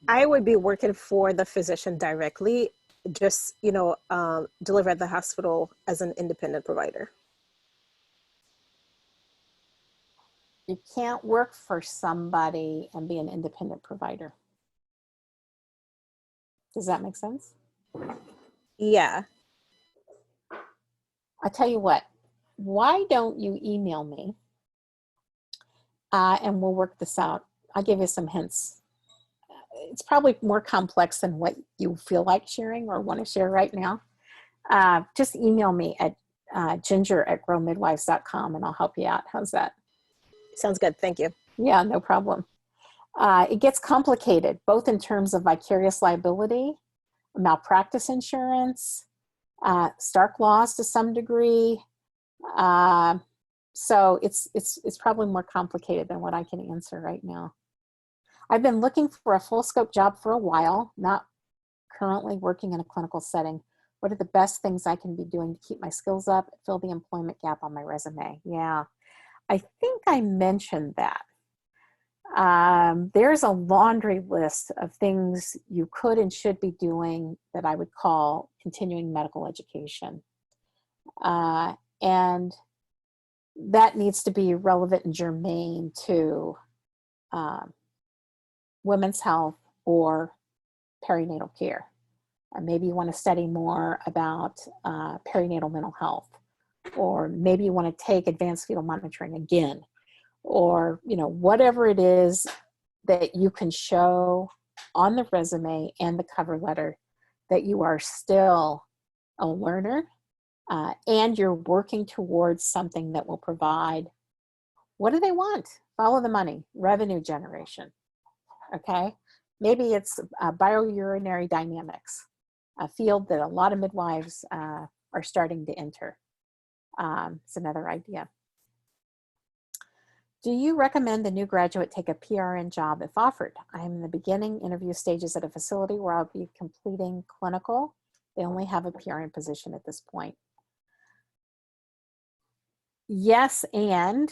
I would be working for the physician directly, just, deliver at the hospital as an independent provider. You can't work for somebody and be an independent provider. Does that make sense? Yeah. I tell you what, why don't you email me and we'll work this out. I'll give you some hints. it's probably more complex than what you feel like sharing or want to share right now. Just email me at ginger@growmidwives.com and I'll help you out. How's that? Sounds good. Thank you. Yeah, no problem. It gets complicated, both in terms of vicarious liability, malpractice insurance, Stark laws to some degree. So it's probably more complicated than what I can answer right now. I've been looking for a full scope job for a while, not currently working in a clinical setting. What are the best things I can be doing to keep my skills up, fill the employment gap on my resume? Yeah, I think I mentioned that. There's a laundry list of things you could and should be doing that I would call continuing medical education. And that needs to be relevant and germane to women's health or perinatal care. Maybe you want to study more about perinatal mental health, or maybe you want to take advanced fetal monitoring again, or whatever it is that you can show on the resume and the cover letter that you are still a learner and you're working towards something that will provide, what do they want? Follow the money, revenue generation, okay? Maybe it's biourinary dynamics, a field that a lot of midwives are starting to enter. It's another idea. Do you recommend a new graduate take a PRN job if offered? I'm in the beginning interview stages at a facility where I'll be completing clinical. They only have a PRN position at this point. Yes, and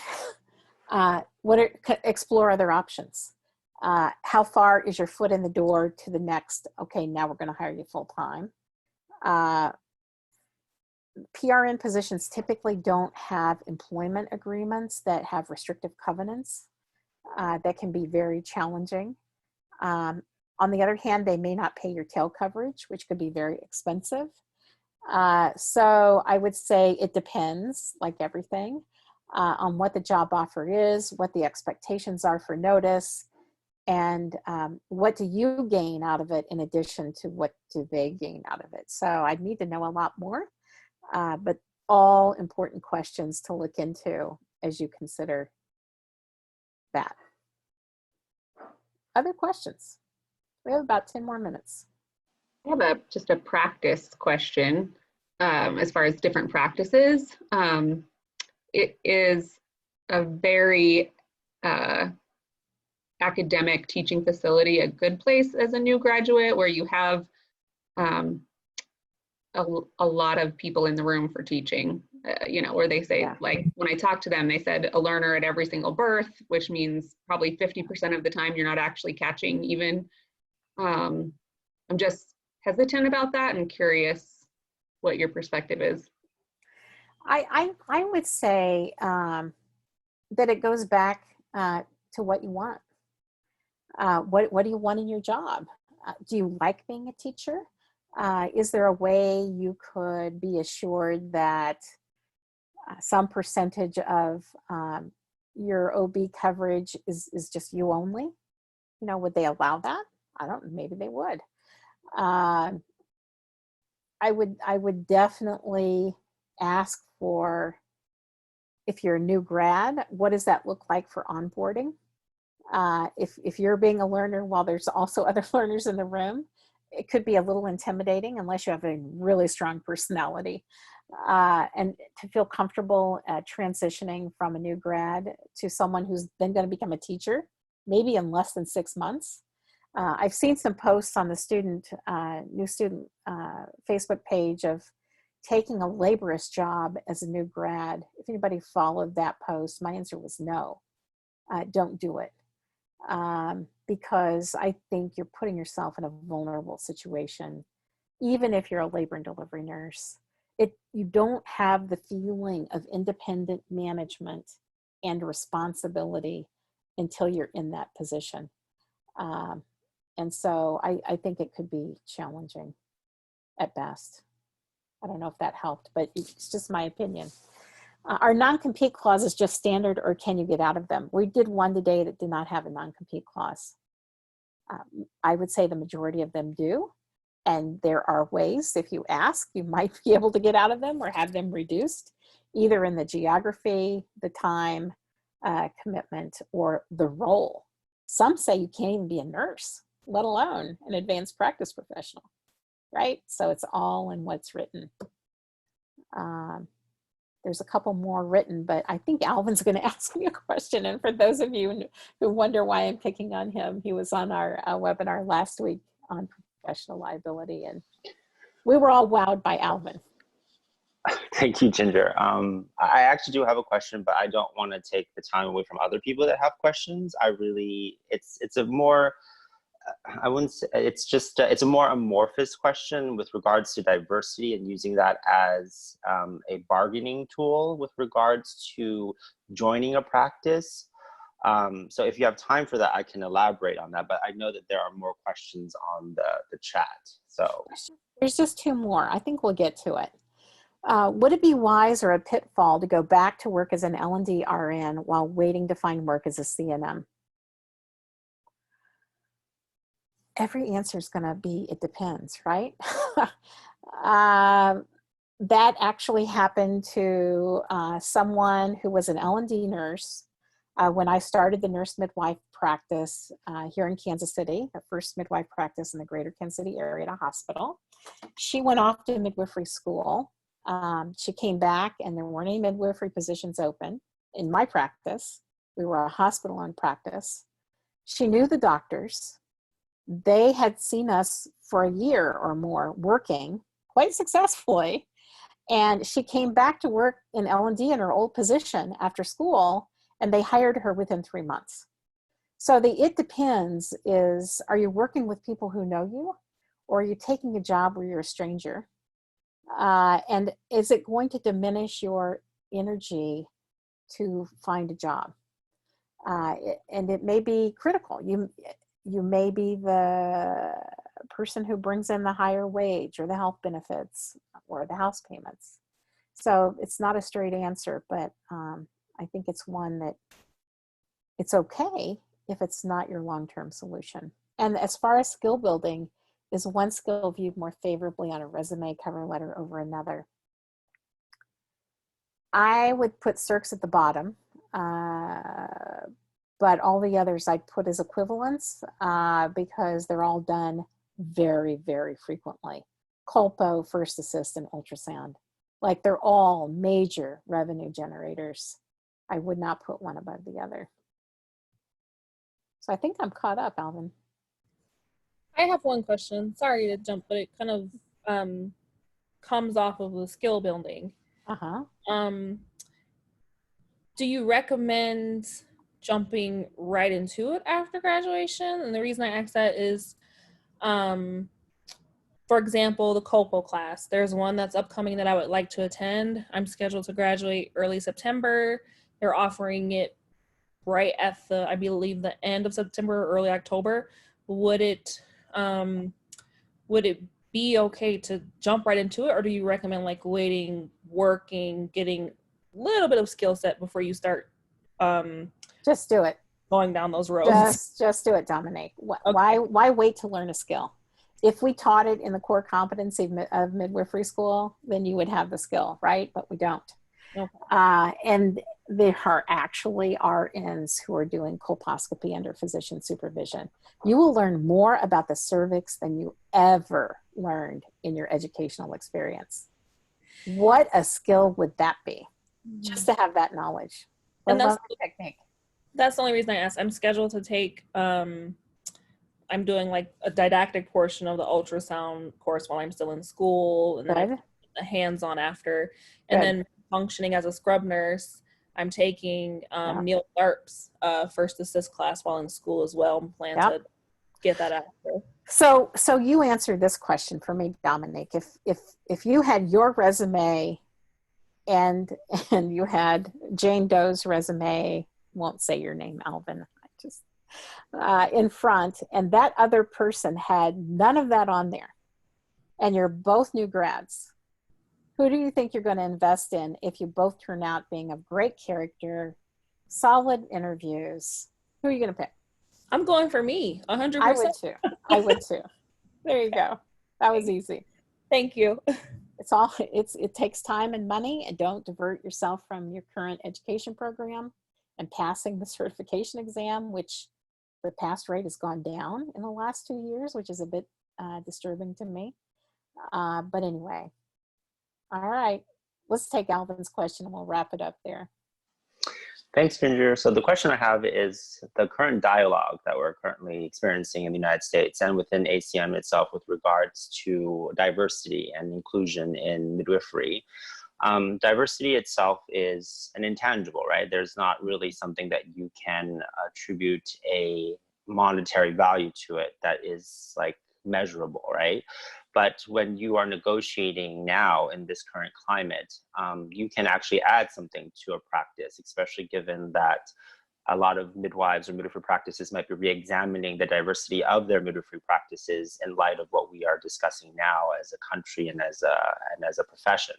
explore other options. How far is your foot in the door to the next, okay, now we're going to hire you full time. PRN positions typically don't have employment agreements that have restrictive covenants that can be very challenging. On the other hand, they may not pay your tail coverage, which could be very expensive. So I would say it depends, like everything, on what the job offer is, what the expectations are for notice, and what do you gain out of it in addition to what do they gain out of it. So I'd need to know a lot more, but all important questions to look into as you consider that. Other questions? We have about 10 more minutes. I have just a practice question as far as different practices. It is a very academic teaching facility, a good place as a new graduate where you have a lot of people in the room for teaching, where they say, like, when I talked to them, they said a learner at every single birth, which means probably 50% of the time you're not actually catching even. I'm just hesitant about that and curious what your perspective is. I would say that it goes back to what you want. What do you want in your job? Do you like being a teacher? Is there a way you could be assured that some percentage of your OB coverage is just you only? Would they allow that? I don't know, maybe they would. I would definitely ask for, if you're a new grad, what does that look like for onboarding? If you're being a learner while there's also other learners in the room, it could be a little intimidating unless you have a really strong personality. And to feel comfortable transitioning from a new grad to someone who's then going to become a teacher, maybe in less than 6 months. I've seen some posts on the new student Facebook page of taking a laborious job as a new grad. If anybody followed that post, my answer was no, don't do it. Because I think you're putting yourself in a vulnerable situation, even if you're a labor and delivery nurse. You don't have the feeling of independent management and responsibility until you're in that position. And so I think it could be challenging at best. I don't know if that helped, but it's just my opinion. Are non-compete clauses just standard, or can you get out of them? We did one today that did not have a non-compete clause. I would say the majority of them do. And there are ways, if you ask, you might be able to get out of them or have them reduced, either in the geography, the time, commitment, or the role. Some say you can't even be a nurse, let alone an advanced practice professional, right? So it's all in what's written. There's a couple more written, but I think Alvin's going to ask me a question. And for those of you who wonder why I'm picking on him, he was on our webinar last week on professional liability, and we were all wowed by Alvin. Thank you, Ginger. I actually do have a question, but I don't want to take the time away from other people that have questions. It's a more, I wouldn't say, it's a more amorphous question with regards to diversity and using that as a bargaining tool with regards to joining a practice. So if you have time for that, I can elaborate on that, but I know that there are more questions on the chat. So there's just two more. I think we'll get to it. Would it be wise or a pitfall to go back to work as an L&D RN while waiting to find work as a CNM? Every answer is going to be, it depends, right? That actually happened to someone who was an L&D nurse when I started the nurse midwife practice here in Kansas City, the first midwife practice in the greater Kansas City area at a hospital. She went off to midwifery school. She came back and there weren't any midwifery positions open in my practice. We were a hospital-owned practice. She knew the doctors. They had seen us for a year or more working quite successfully. And she came back to work in L&D in her old position after school, and they hired her within 3 months. So the it depends is, are you working with people who know you, or are you taking a job where you're a stranger? And is it going to diminish your energy to find a job? And it may be critical. You may be the person who brings in the higher wage or the health benefits or the house payments. So it's not a straight answer, but I think it's one that it's okay if it's not your long-term solution. And as far as skill building, is one skill viewed more favorably on a resume cover letter over another? I would put circs at the bottom, but all the others I'd put as equivalents because they're all done very, very frequently. Colpo, first assist, and ultrasound. Like they're all major revenue generators. I would not put one above the other. So I think I'm caught up, Alvin. I have one question. Sorry to jump, but it kind of comes off of the skill building. Do you recommend jumping right into it after graduation? And the reason I ask that is, for example, the Colpo class. There's one that's upcoming that I would like to attend. I'm scheduled to graduate early September. They're offering it right at the, I believe, the end of September or early October. Would it be okay to jump right into it, or do you recommend like waiting, working, getting a little bit of skill set before you start just do it, going down those roads? Just do it, Dominique. Okay. Why wait to learn a skill? If we taught it in the core competency of midwifery school, then you would have the skill, right? But we don't. Okay. And there are actually RNs who are doing colposcopy under physician supervision. You will learn more about the cervix than you ever learned in your educational experience. What a skill would that be? Just to have that knowledge. And that's the technique. That's the only reason I asked. I'm scheduled to take, I'm doing like a didactic portion of the ultrasound course while I'm still in school, and then a hands-on after. And then functioning as a scrub nurse, I'm taking Neil Tharp's first assist class while in school as well, and plan to get that after. So you answered this question for me, Dominique. If you had your resume and you had Jane Doe's resume, won't say your name, Alvin, in front, and that other person had none of that on there, and you're both new grads, who do you think you're going to invest in if you both turn out being of great character, solid interviews? Who are you going to pick? I'm going for me, 100%. I would too. I would too. There you go. That was easy. Thank you. It takes time and money, and don't divert yourself from your current education program and passing the certification exam, which the pass rate has gone down in the last 2 years, which is a bit disturbing to me. But anyway, all right, let's take Alvin's question and we'll wrap it up there. Thanks, Ginger. So the question I have is the current dialogue that we're currently experiencing in the United States and within ACM itself with regards to diversity and inclusion in midwifery. Diversity itself is an intangible, right? There's not really something that you can attribute a monetary value to it that is like measurable, right? But when you are negotiating now in this current climate, you can actually add something to a practice, especially given that a lot of midwives or midwifery practices might be re-examining the diversity of their midwifery practices in light of what we are discussing now as a country and as a profession.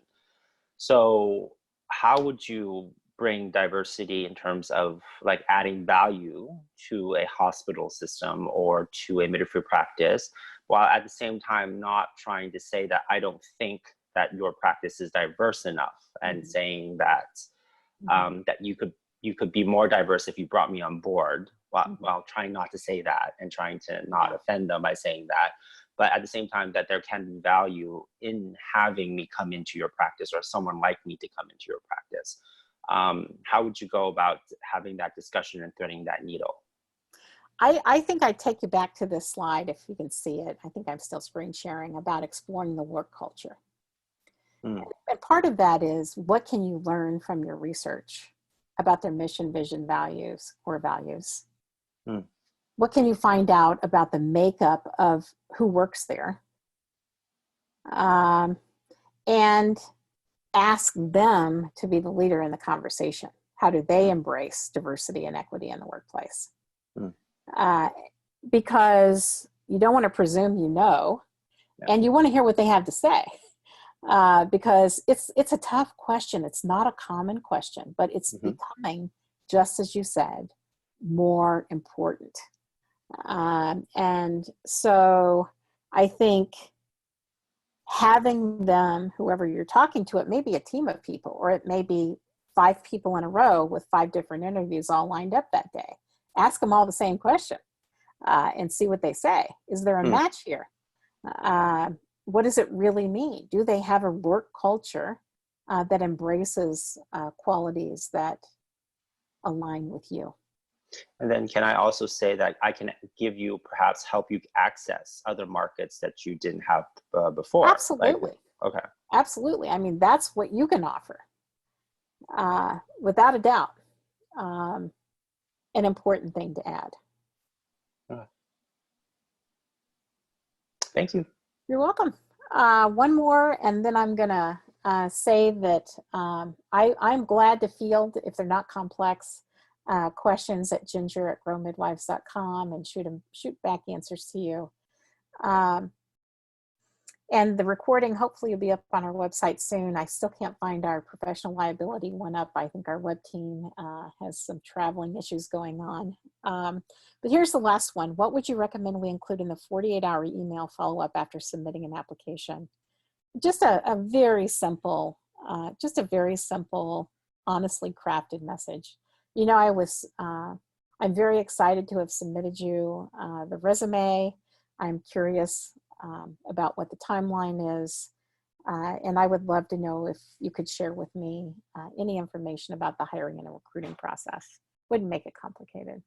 So how would you bring diversity in terms of like adding value to a hospital system or to a midwifery practice, while at the same time not trying to say that I don't think that your practice is diverse enough, and saying that that you could be more diverse if you brought me on board, while trying not to say that and trying to not offend them by saying that, but at the same time that there can be value in having me come into your practice or someone like me to come into your practice. How would you go about having that discussion and threading that needle? I think I'd take you back to this slide if you can see it. I think I'm still screen sharing about exploring the work culture. And part of that is, what can you learn from your research about their mission, vision, values, core values? What can you find out about the makeup of who works there? And ask them to be the leader in the conversation. How do they embrace diversity and equity in the workplace? Because you don't want to presume you know, and you want to hear what they have to say. Because it's a tough question. It's not a common question, but it's becoming, just as you said, more important. And so I think having them, whoever you're talking to, it may be a team of people, or it may be 5 people in a row with 5 different interviews all lined up that day. Ask them all the same question and see what they say. Is there a match here? What does it really mean? Do they have a work culture that embraces qualities that align with you? And then can I also say that I can give you, perhaps help you access other markets that you didn't have before? Absolutely. Okay. Absolutely. I mean, that's what you can offer, without a doubt. An important thing to add. Thank you. You're welcome. One more, and then I'm gonna say that I'm glad to field, if they're not complex, questions at ginger@growmidwives.com and shoot back answers to you. And the recording hopefully will be up on our website soon. I still can't find our professional liability one up. I think our web team has some traveling issues going on. But here's the last one. What would you recommend we include in the 48-hour email follow-up after submitting an application? Just a very simple, honestly crafted message. You know, I'm very excited to have submitted you the resume. I'm curious about what the timeline is. And I would love to know if you could share with me any information about the hiring and recruiting process. Wouldn't make it complicated.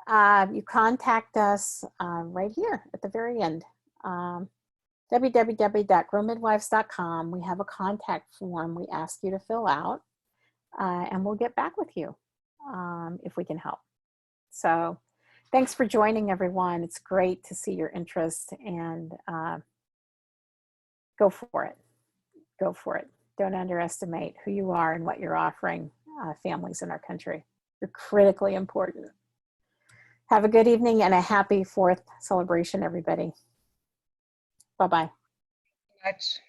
You contact us right here at the very end. www.growmidwives.com. We have a contact form we ask you to fill out, and we'll get back with you if we can help. So thanks for joining, everyone. It's great to see your interest, and go for it. Go for it. Don't underestimate who you are and what you're offering families in our country. You're critically important. Have a good evening and a happy 4th celebration, everybody. Bye-bye. Much.